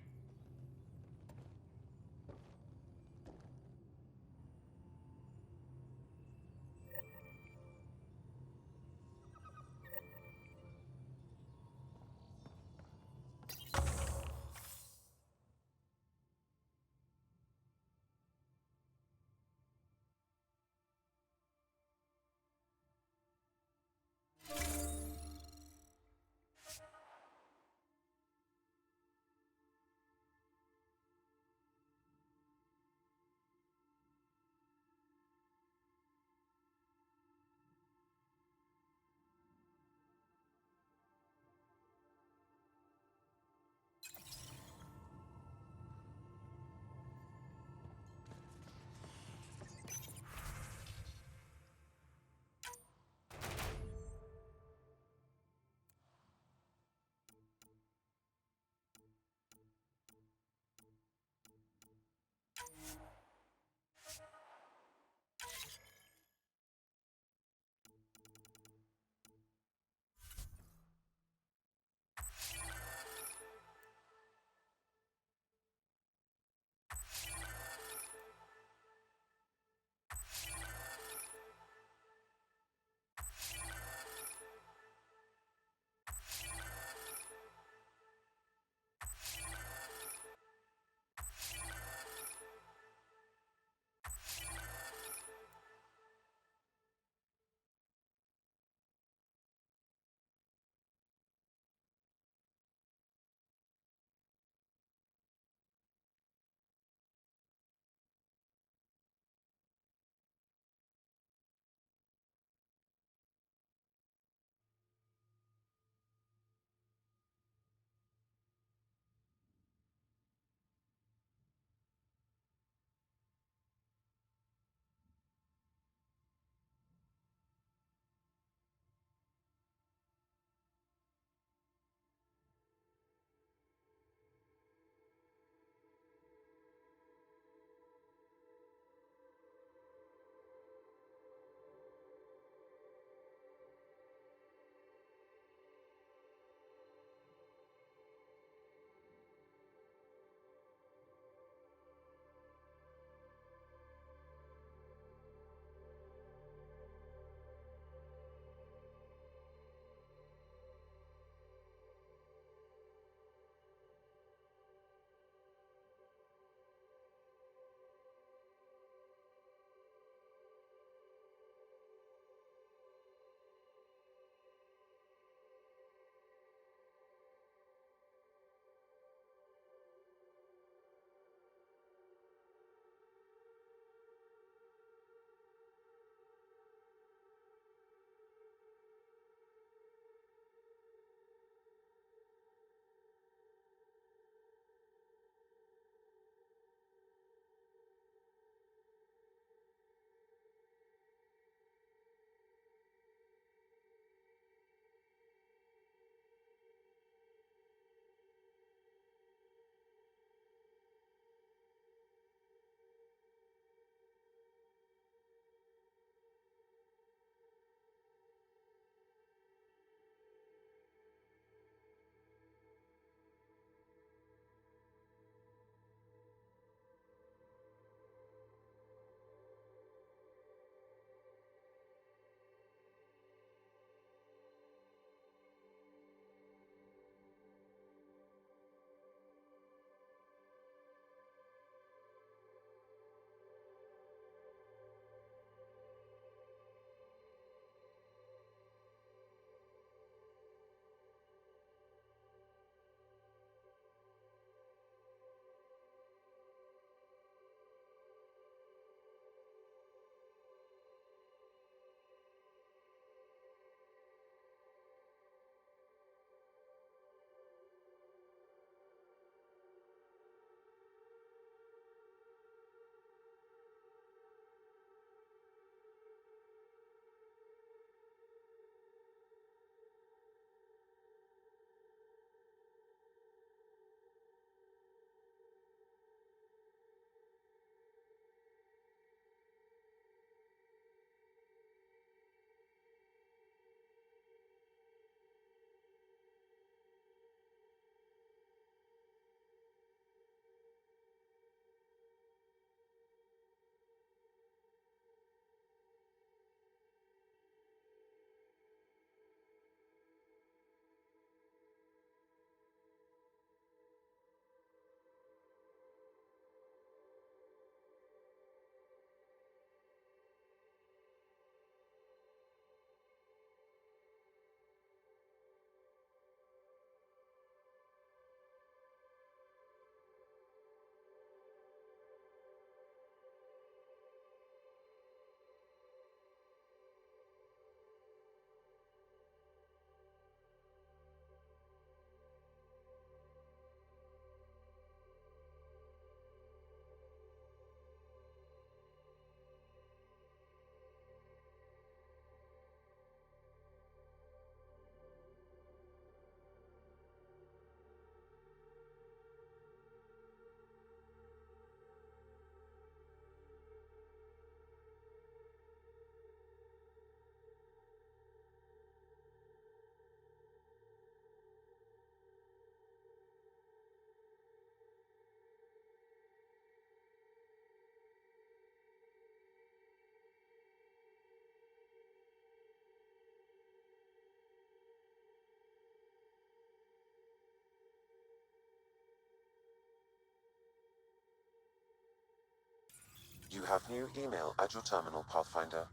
have new email at your terminal, Pathfinder.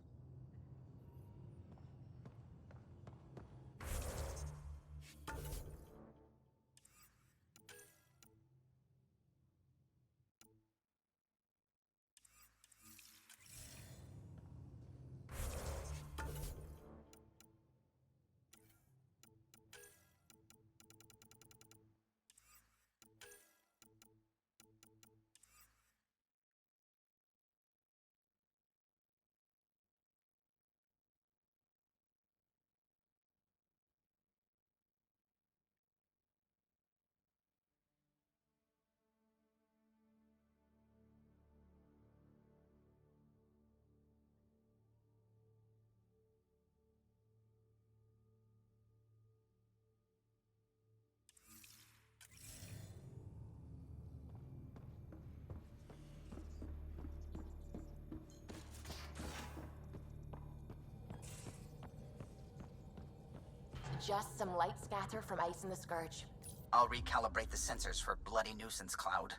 Just some light scatter from Ace and the Scourge. I'll recalibrate the sensors for Bloody Nuisance Cloud.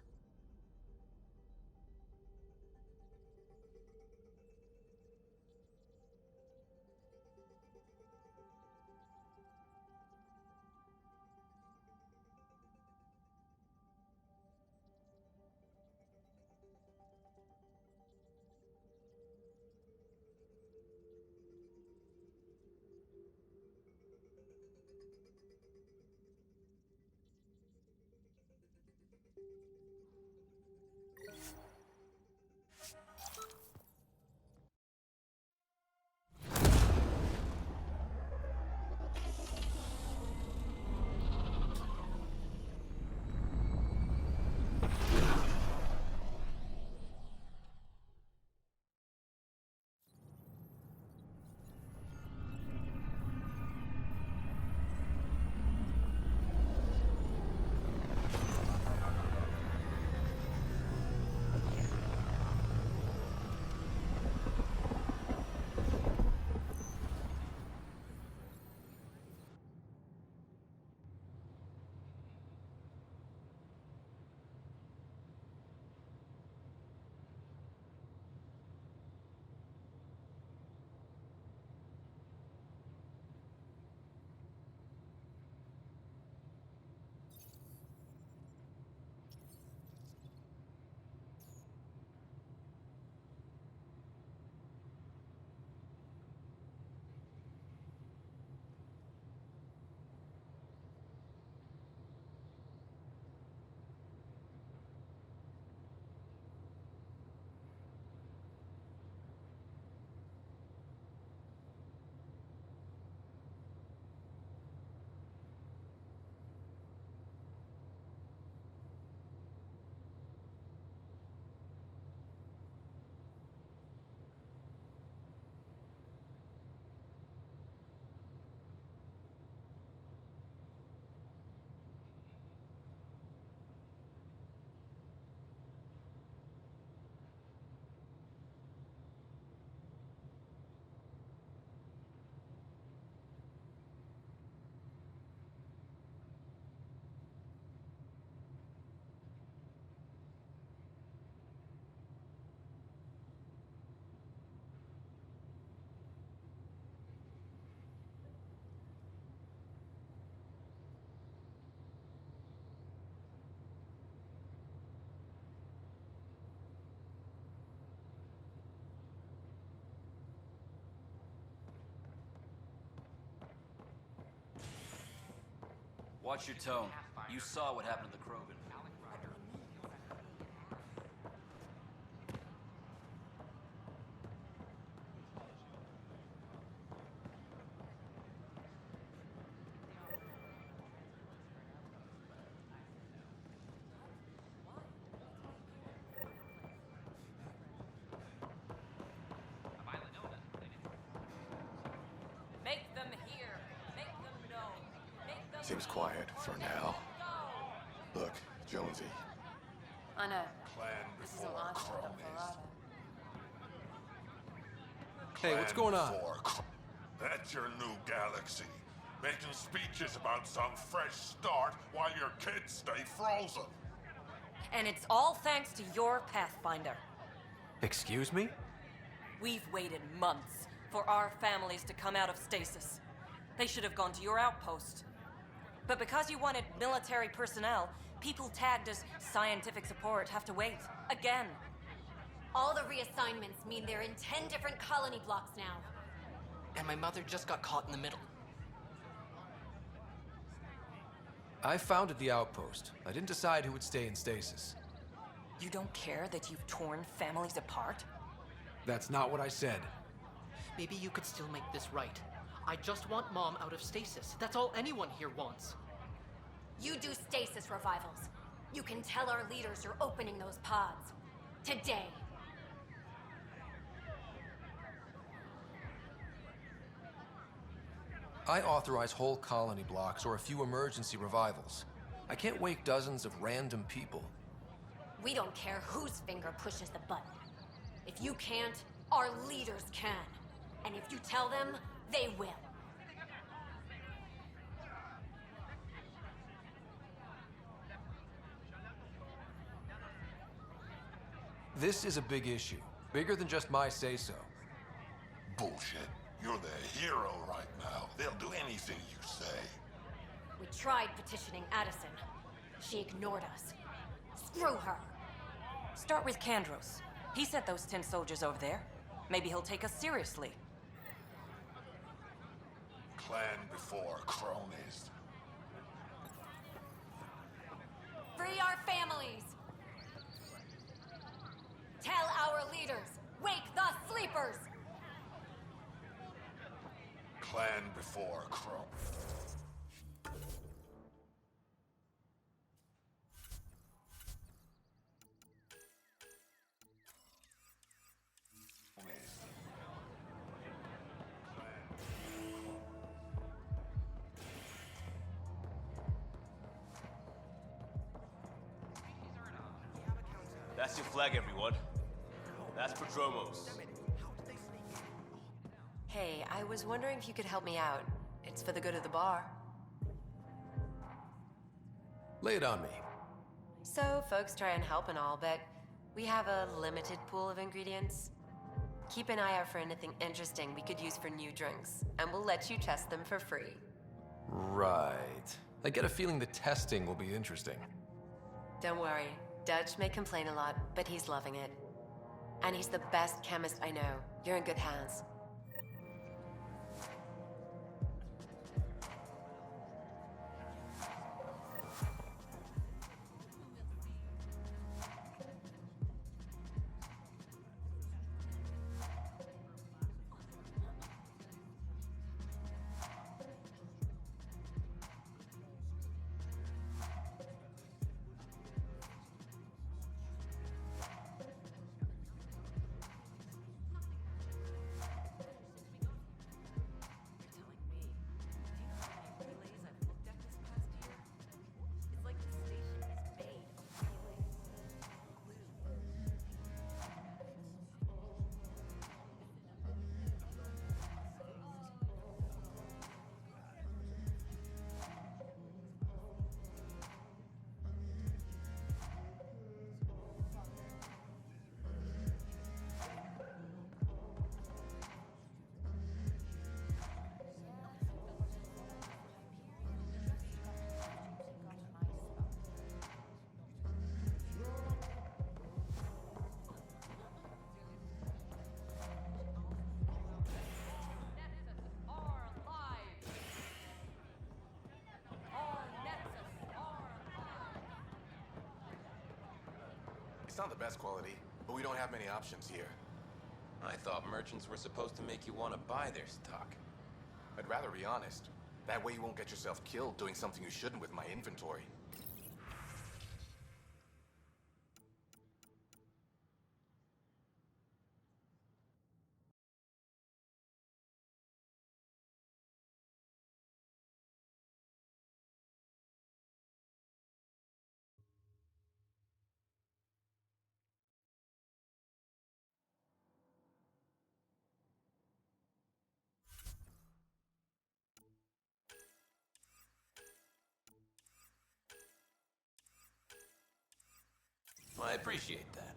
Watch your tone. You saw what happened to the Krogan. Make them hear. Make them know. Make them Seems quiet for now. Look, Jonesy. I know. Plan This is a launch pad of Verada. Hey, what's going on? That's your new galaxy. Making speeches about some fresh start while your kids stay frozen. And it's all thanks to your Pathfinder. Excuse me? We've waited months for our families to come out of stasis. They should have gone to your outpost. But because you wanted military personnel, people tagged as scientific support have to wait. Again. All the reassignments mean they're in 10 different colony blocks now. And my mother just got caught in the middle. I founded the outpost. I didn't decide who would stay in stasis. You don't care that you've torn families apart? That's not what I said. Maybe you could still make this right. I just want Mom out of stasis. That's all anyone here wants. You do stasis revivals. You can tell our leaders you're opening those pods. Today. I authorize whole colony blocks or a few emergency revivals. I can't wake dozens of random people. We don't care whose finger pushes the button. If you can't, our leaders can. And if you tell them, they will. This is a big issue. Bigger than just my say-so. Bullshit. You're the hero right now. They'll do anything you say. We tried petitioning Addison. She ignored us. Screw her. Start with Kandros. He sent those 10 soldiers over there. Maybe he'll take us seriously. Clan before cronies. Free our families! Tell our leaders, wake the sleepers! Clan before cronies. That's your flag, everyone. That's Prodromos. Hey, I was wondering if you could help me out. It's for the good of the bar. Lay it on me. So, folks try and help and all, but we have a limited pool of ingredients. Keep an eye out for anything interesting we could use for new drinks, and we'll let you test them for free. Right. I get a feeling the testing will be interesting. Don't worry. Dutch may complain a lot, but he's loving it. And he's the best chemist I know. You're in good hands. It's not the best quality, but we don't have many options here. I thought merchants were supposed to make you want to buy their stock. I'd rather be honest. That way you won't get yourself killed doing something you shouldn't with my inventory. I appreciate that.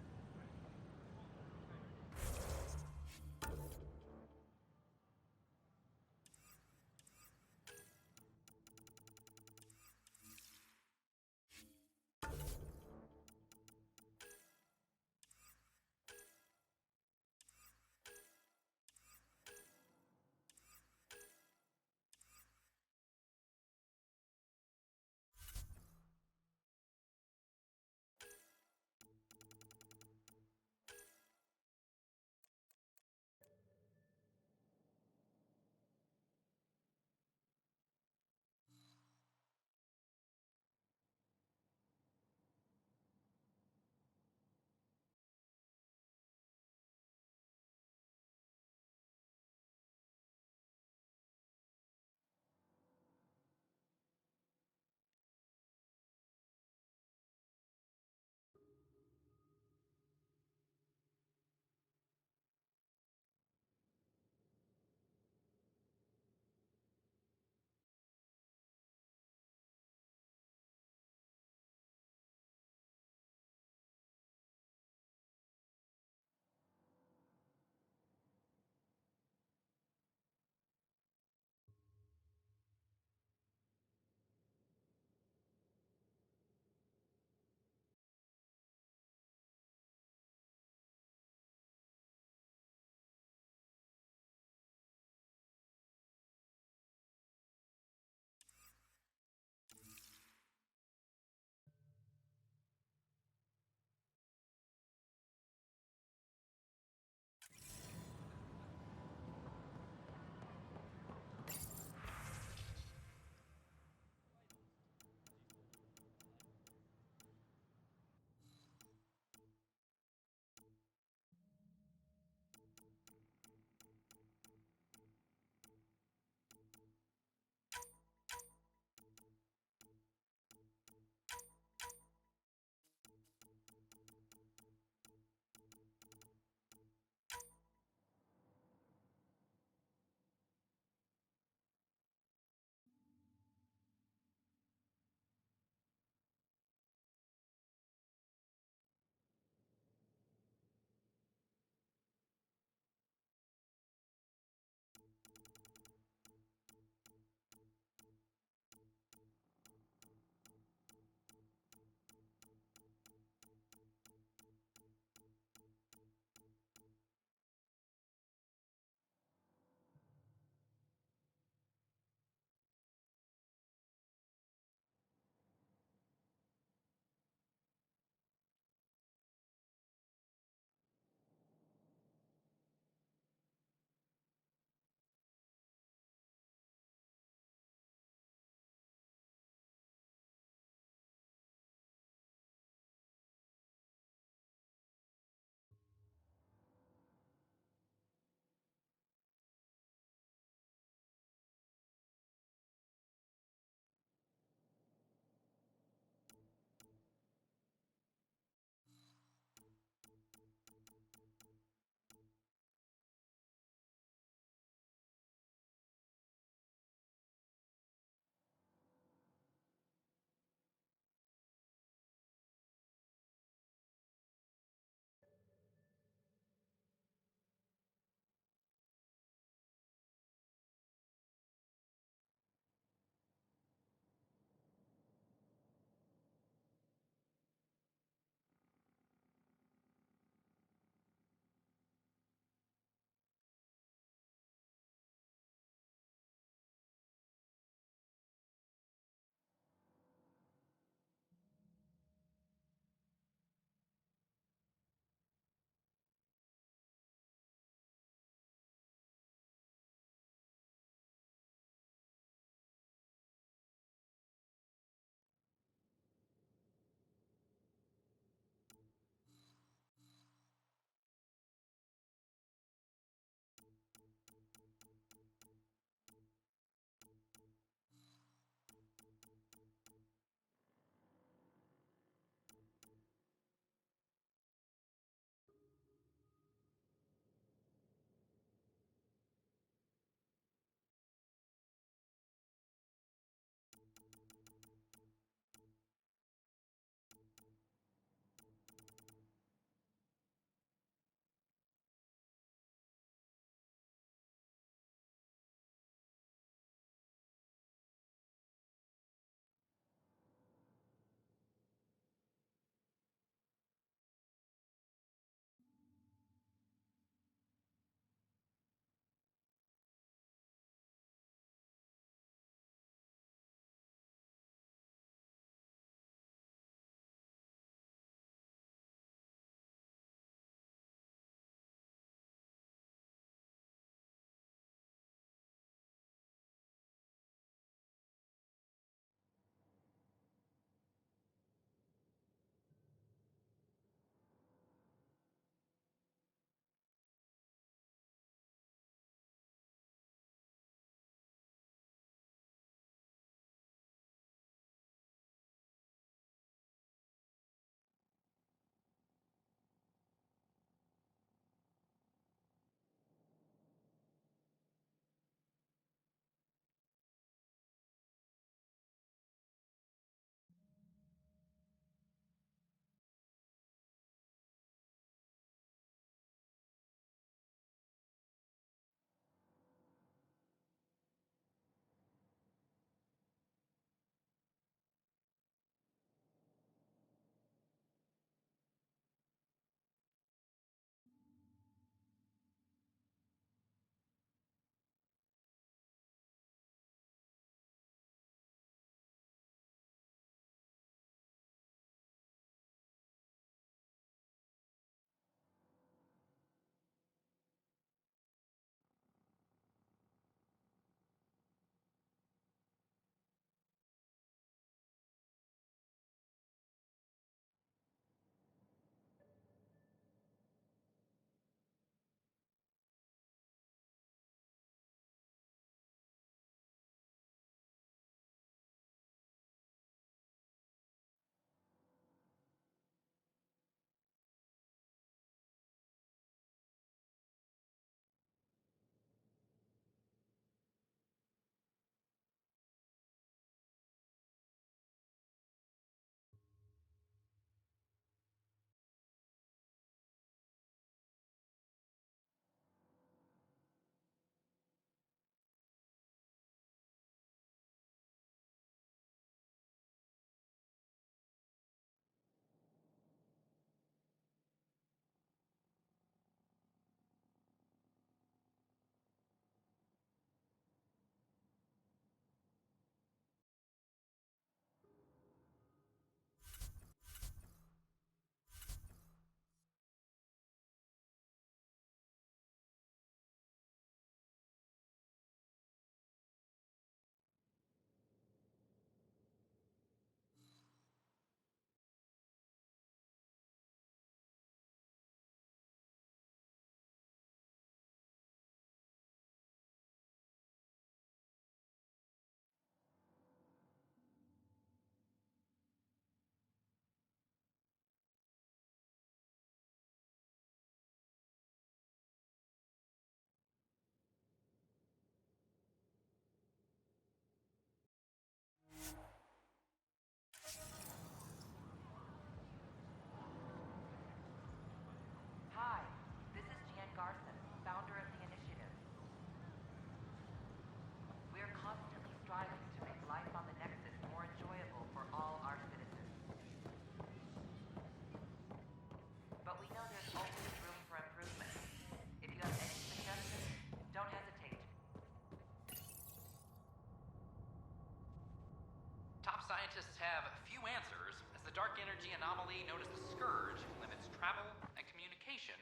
scientists have few answers, as the dark energy anomaly known as the Scourge limits travel and communication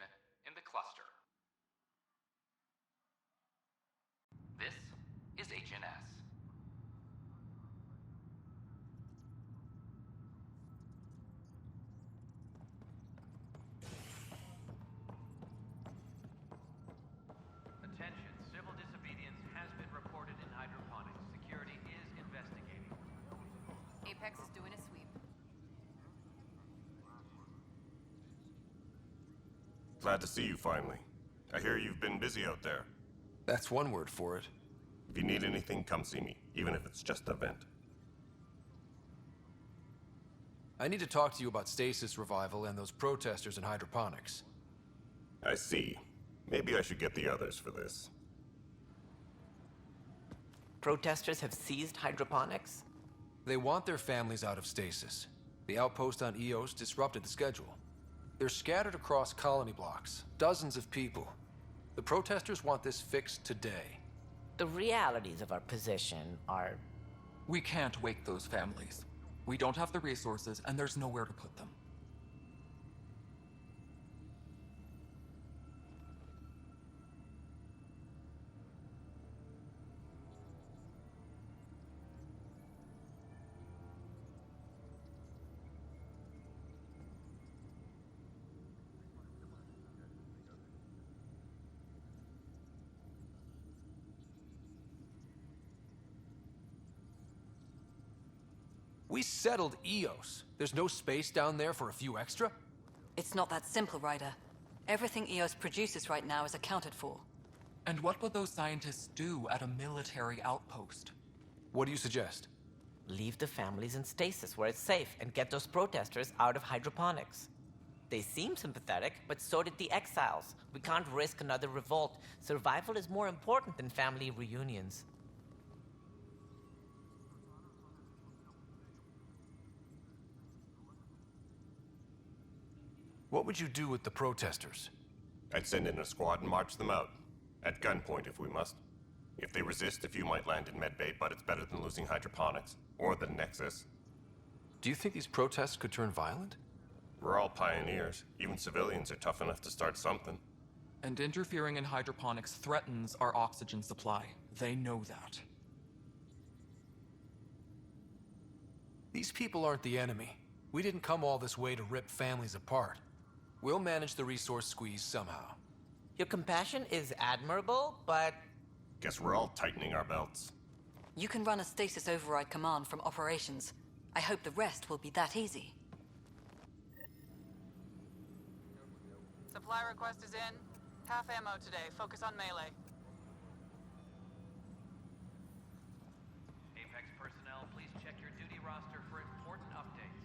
in the cluster. This is HNS. Attention, civil disobedience has been reported in hydroponics. Security is investigating. Apex is doing a sweep. Glad to see you finally. I hear you've been busy out there. That's one word for it. If you need anything, come see me, even if it's just a vent. I need to talk to you about stasis revival and those protesters in hydroponics. I see. Maybe I should get the others for this. Protesters have seized hydroponics? They want their families out of stasis. The outpost on Eos disrupted the schedule. They're scattered across colony blocks, dozens of people. The protesters want this fixed today. The realities of our position are... We can't wake those families. We don't have the resources, and there's nowhere to put them. We settled Eos. There's no space down there for a few extra? It's not that simple, Ryder. Everything EOS produces right now is accounted for. And what would those scientists do at a military outpost? What do you suggest? Leave the families in stasis where it's safe and get those protesters out of hydroponics. They seem sympathetic, but so did the exiles. We can't risk another revolt. Survival is more important than family reunions. What would you do with the protesters? I'd send in a squad and march them out. At gunpoint if we must. If they resist, a few might land in medbay, but it's better than losing hydroponics. Or the Nexus. Do you think these protests could turn violent? We're all pioneers. Even civilians are tough enough to start something. And interfering in hydroponics threatens our oxygen supply. They know that. These people aren't the enemy. We didn't come all this way to rip families apart. We'll manage the resource squeeze somehow. Your compassion is admirable, but... Guess we're all tightening our belts. You can run a stasis override command from operations. I hope the rest will be that easy. Supply request is in. Half ammo today. Focus on melee. Apex personnel, please check your duty roster for important updates.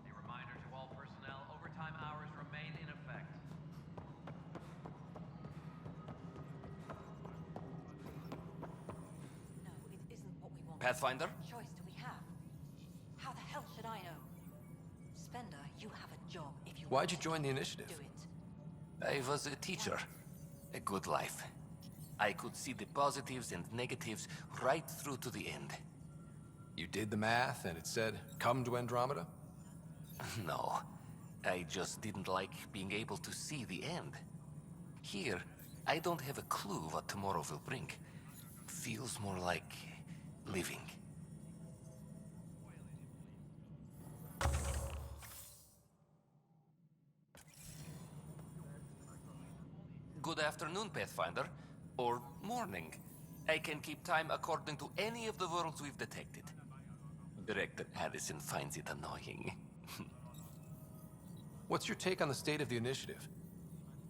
A reminder to all personnel, overtime hours remain in effect. No, it isn't what we want. Pathfinder? What choice do we have? How the hell should I know? Spender, you have a job if you Why'd you join the initiative? do it. I was a teacher. A good life. I could see the positives and negatives right through to the end. You did the math and it said, come to Andromeda? No. I just didn't like being able to see the end. Here, I don't have a clue what tomorrow will bring. Feels more like living. Good afternoon, Pathfinder. Or morning. I can keep time according to any of the worlds we've detected. Director Addison finds it annoying. What's your take on the state of the initiative?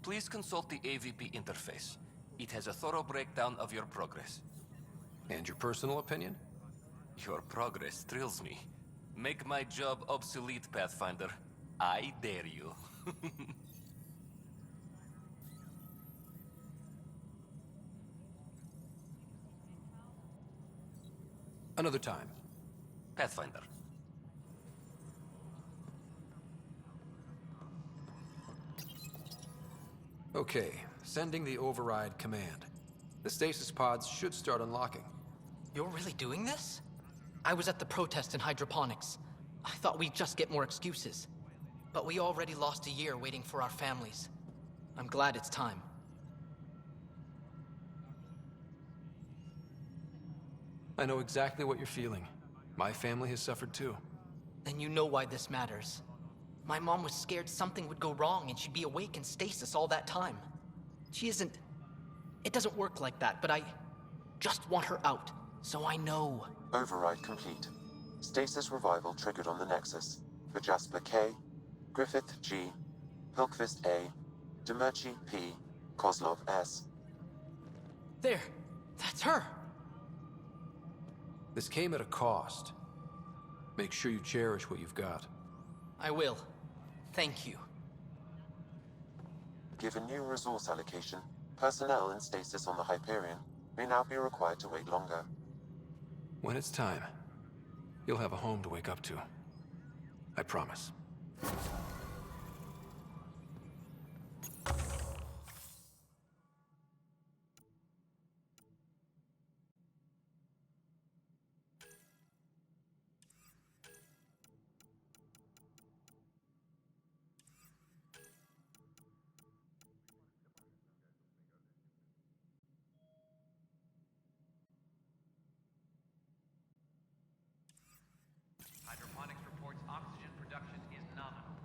Please consult the AVP interface. It has a thorough breakdown of your progress. And your personal opinion? Your progress thrills me. Make my job obsolete, Pathfinder. I dare you. Another time. Pathfinder. Okay, sending the override command. The stasis pods should start unlocking. You're really doing this? I was at the protest in hydroponics. I thought we'd just get more excuses. But we already lost a year waiting for our families. I'm glad it's time. I know exactly what you're feeling. My family has suffered too. Then you know why this matters. My mom was scared something would go wrong and she'd be awake in stasis all that time. She isn't... It doesn't work like that, but I just want her out, so I know. Override complete. Stasis revival triggered on the Nexus. For Jasper K, Griffith G, Pilkvist A, Demerchi P, Kozlov S. There! That's her! This came at a cost. Make sure you cherish what you've got. I will. Thank you. Given new resource allocation, personnel in stasis on the Hyperion may now be required to wait longer. When it's time, you'll have a home to wake up to. I promise. Hydroponics reports oxygen production is nominal.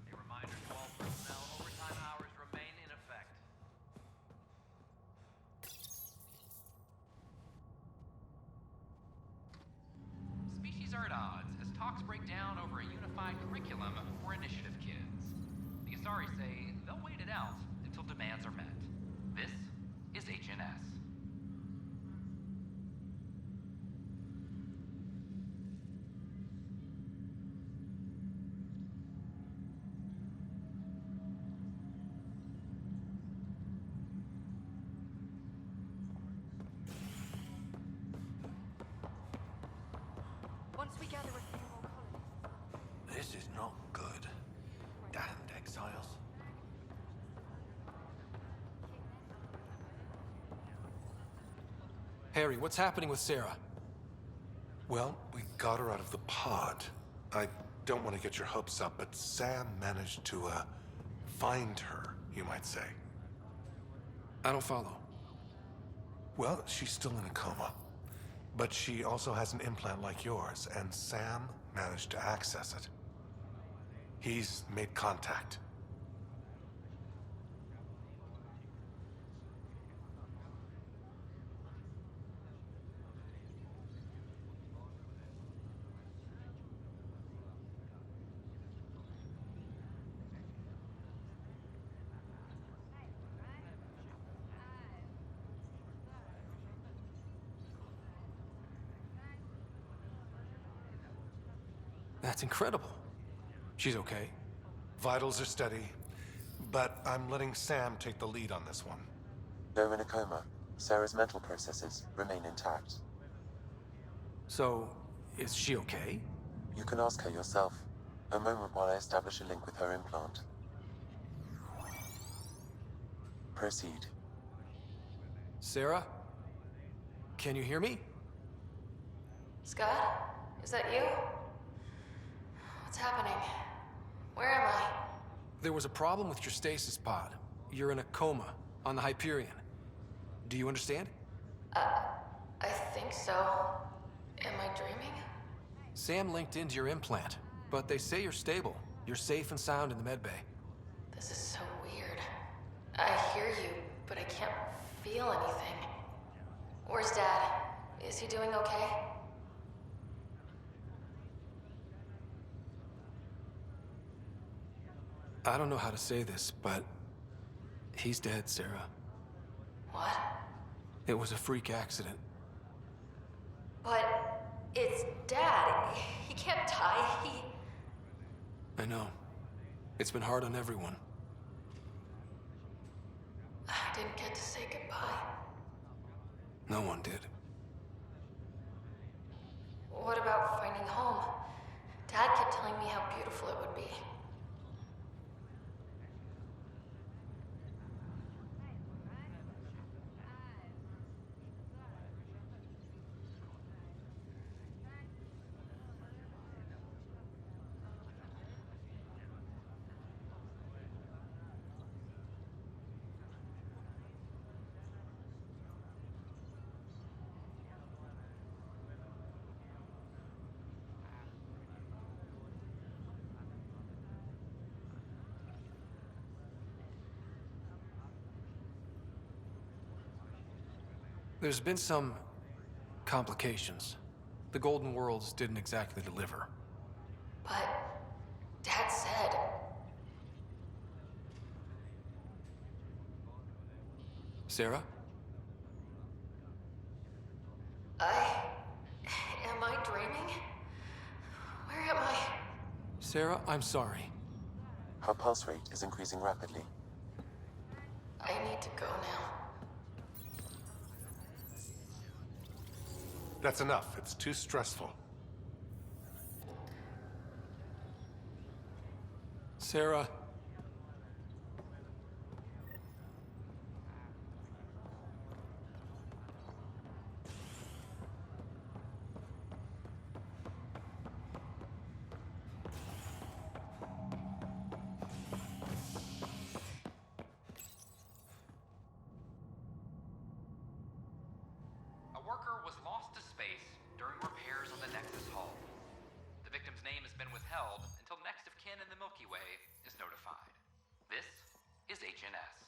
A reminder to all personnel, overtime hours remain in effect. Species are at odds as talks break down over a unified curriculum for initiative kids. The Asari say they'll wait it out until demands are met. This is HNS. Once we gather a few more colonies. This is not good. Damned exiles. Harry, what's happening with Sarah? Well, we got her out of the pod. I don't want to get your hopes up, but Sam managed to, find her, you might say. I don't follow. Well, she's still in a coma. But she also has an implant like yours, and Sam managed to access it. He's made contact. That's incredible. She's okay. Vitals are steady, but I'm letting Sam take the lead on this one. Though in a coma, Sarah's mental processes remain intact. So, is she okay? You can ask her yourself. A moment while I establish a link with her implant. Proceed. Sarah? Can you hear me? Scott? Is that you? What's happening? Where am I? There was a problem with your stasis pod. You're in a coma on the Hyperion. Do you understand? I think so. Am I dreaming? Sam linked into your implant, but they say you're stable. You're safe and sound in the medbay. This is so weird. I hear you, but I can't feel anything. Where's Dad? Is he doing okay? I don't know how to say this, but he's dead, Sarah. What? It was a freak accident. But it's Dad. He can't die. I know. It's been hard on everyone. to say goodbye? No one did. What about finding home? Dad kept telling me how beautiful it would be. There's been some complications. The Golden Worlds didn't exactly deliver. But Dad said... Sarah? Am I dreaming? Where am I? Sarah, I'm sorry. Her pulse rate is increasing rapidly. I need to go now. That's enough. It's too stressful. Sarah. A worker was lost to space during repairs on the Nexus hull. The victim's name has been withheld until next of kin in the Milky Way is notified. This is HNS.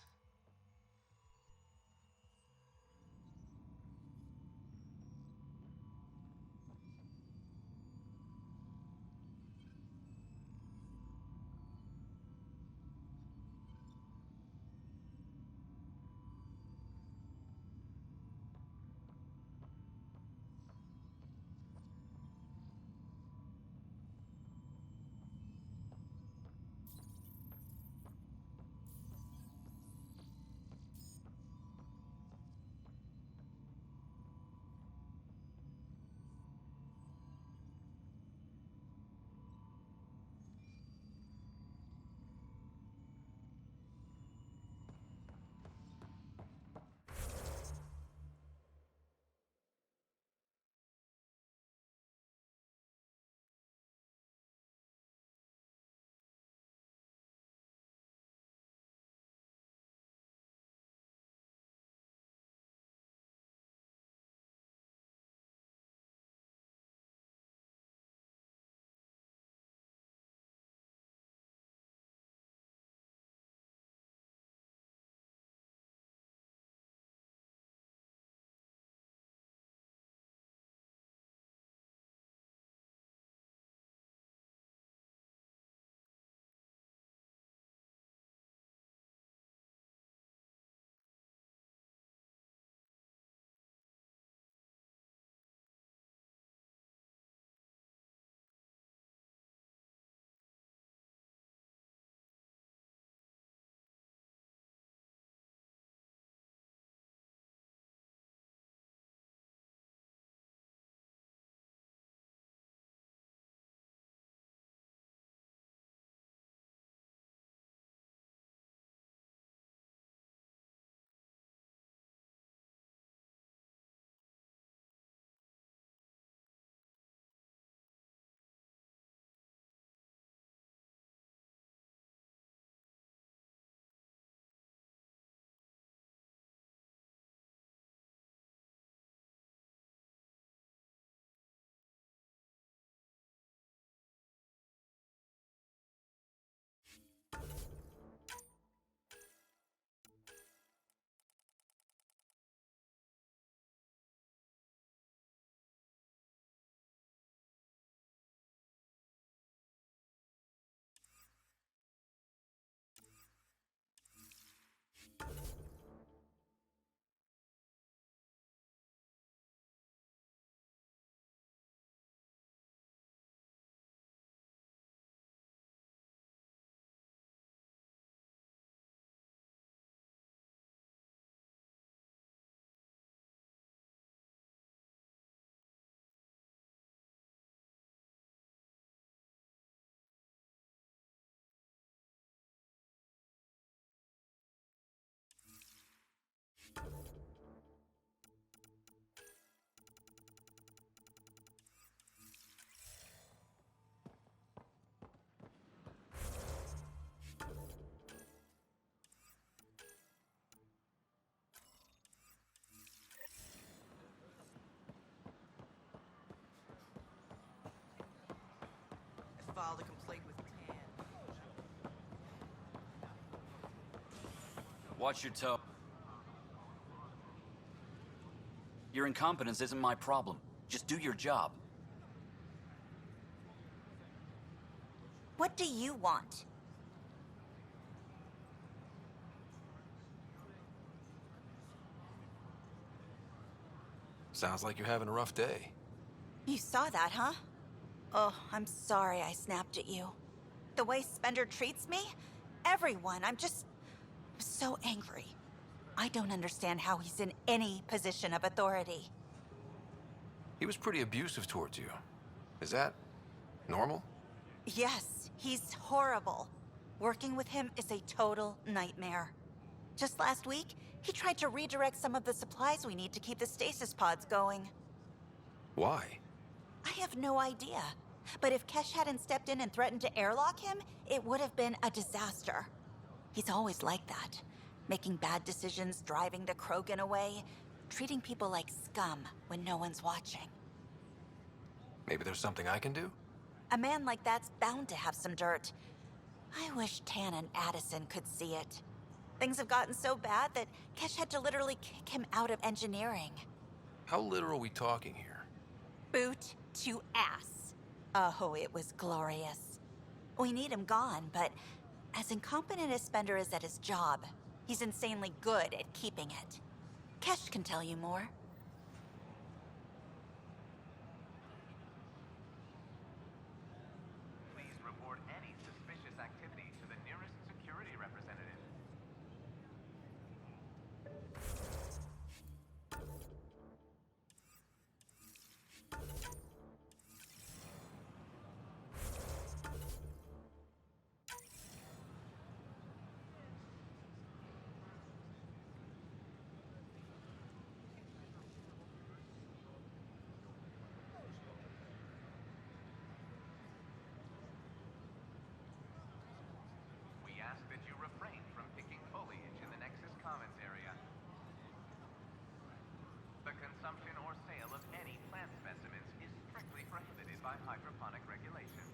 filed a complaint with Tan. Watch your toe. Your incompetence isn't my problem. Just do your job. What do you want? Sounds like you're having a rough day. You saw that, huh? Oh, I'm sorry I snapped at you. The way Spender treats me? Everyone, I'm so angry. I don't understand how he's in any position of authority. He was pretty abusive towards you. Is that normal? Yes, he's horrible. Working with him is a total nightmare. Just last week, he tried to redirect some of the supplies we need to keep the stasis pods going. Why? I have no idea. But if Kesh hadn't stepped in and threatened to airlock him, it would have been a disaster. He's always like that. Making bad decisions, driving the Krogan away, treating people like scum when no one's watching. Maybe there's something I can do? A man like that's bound to have some dirt. I wish Tan and Addison could see it. Things have gotten so bad that Kesh had to literally kick him out of engineering. How literal are we talking here? Boot to ass. Oh, it was glorious. We need him gone, but as incompetent as Spender is at his job, he's insanely good at keeping it. Kesh can tell you more. Please report any suspicious activity to the nearest security representative. We ask that you refrain from picking foliage in the Nexus Commons area. The consumption or sale of any plant specimens is strictly prohibited by hydroponic regulations.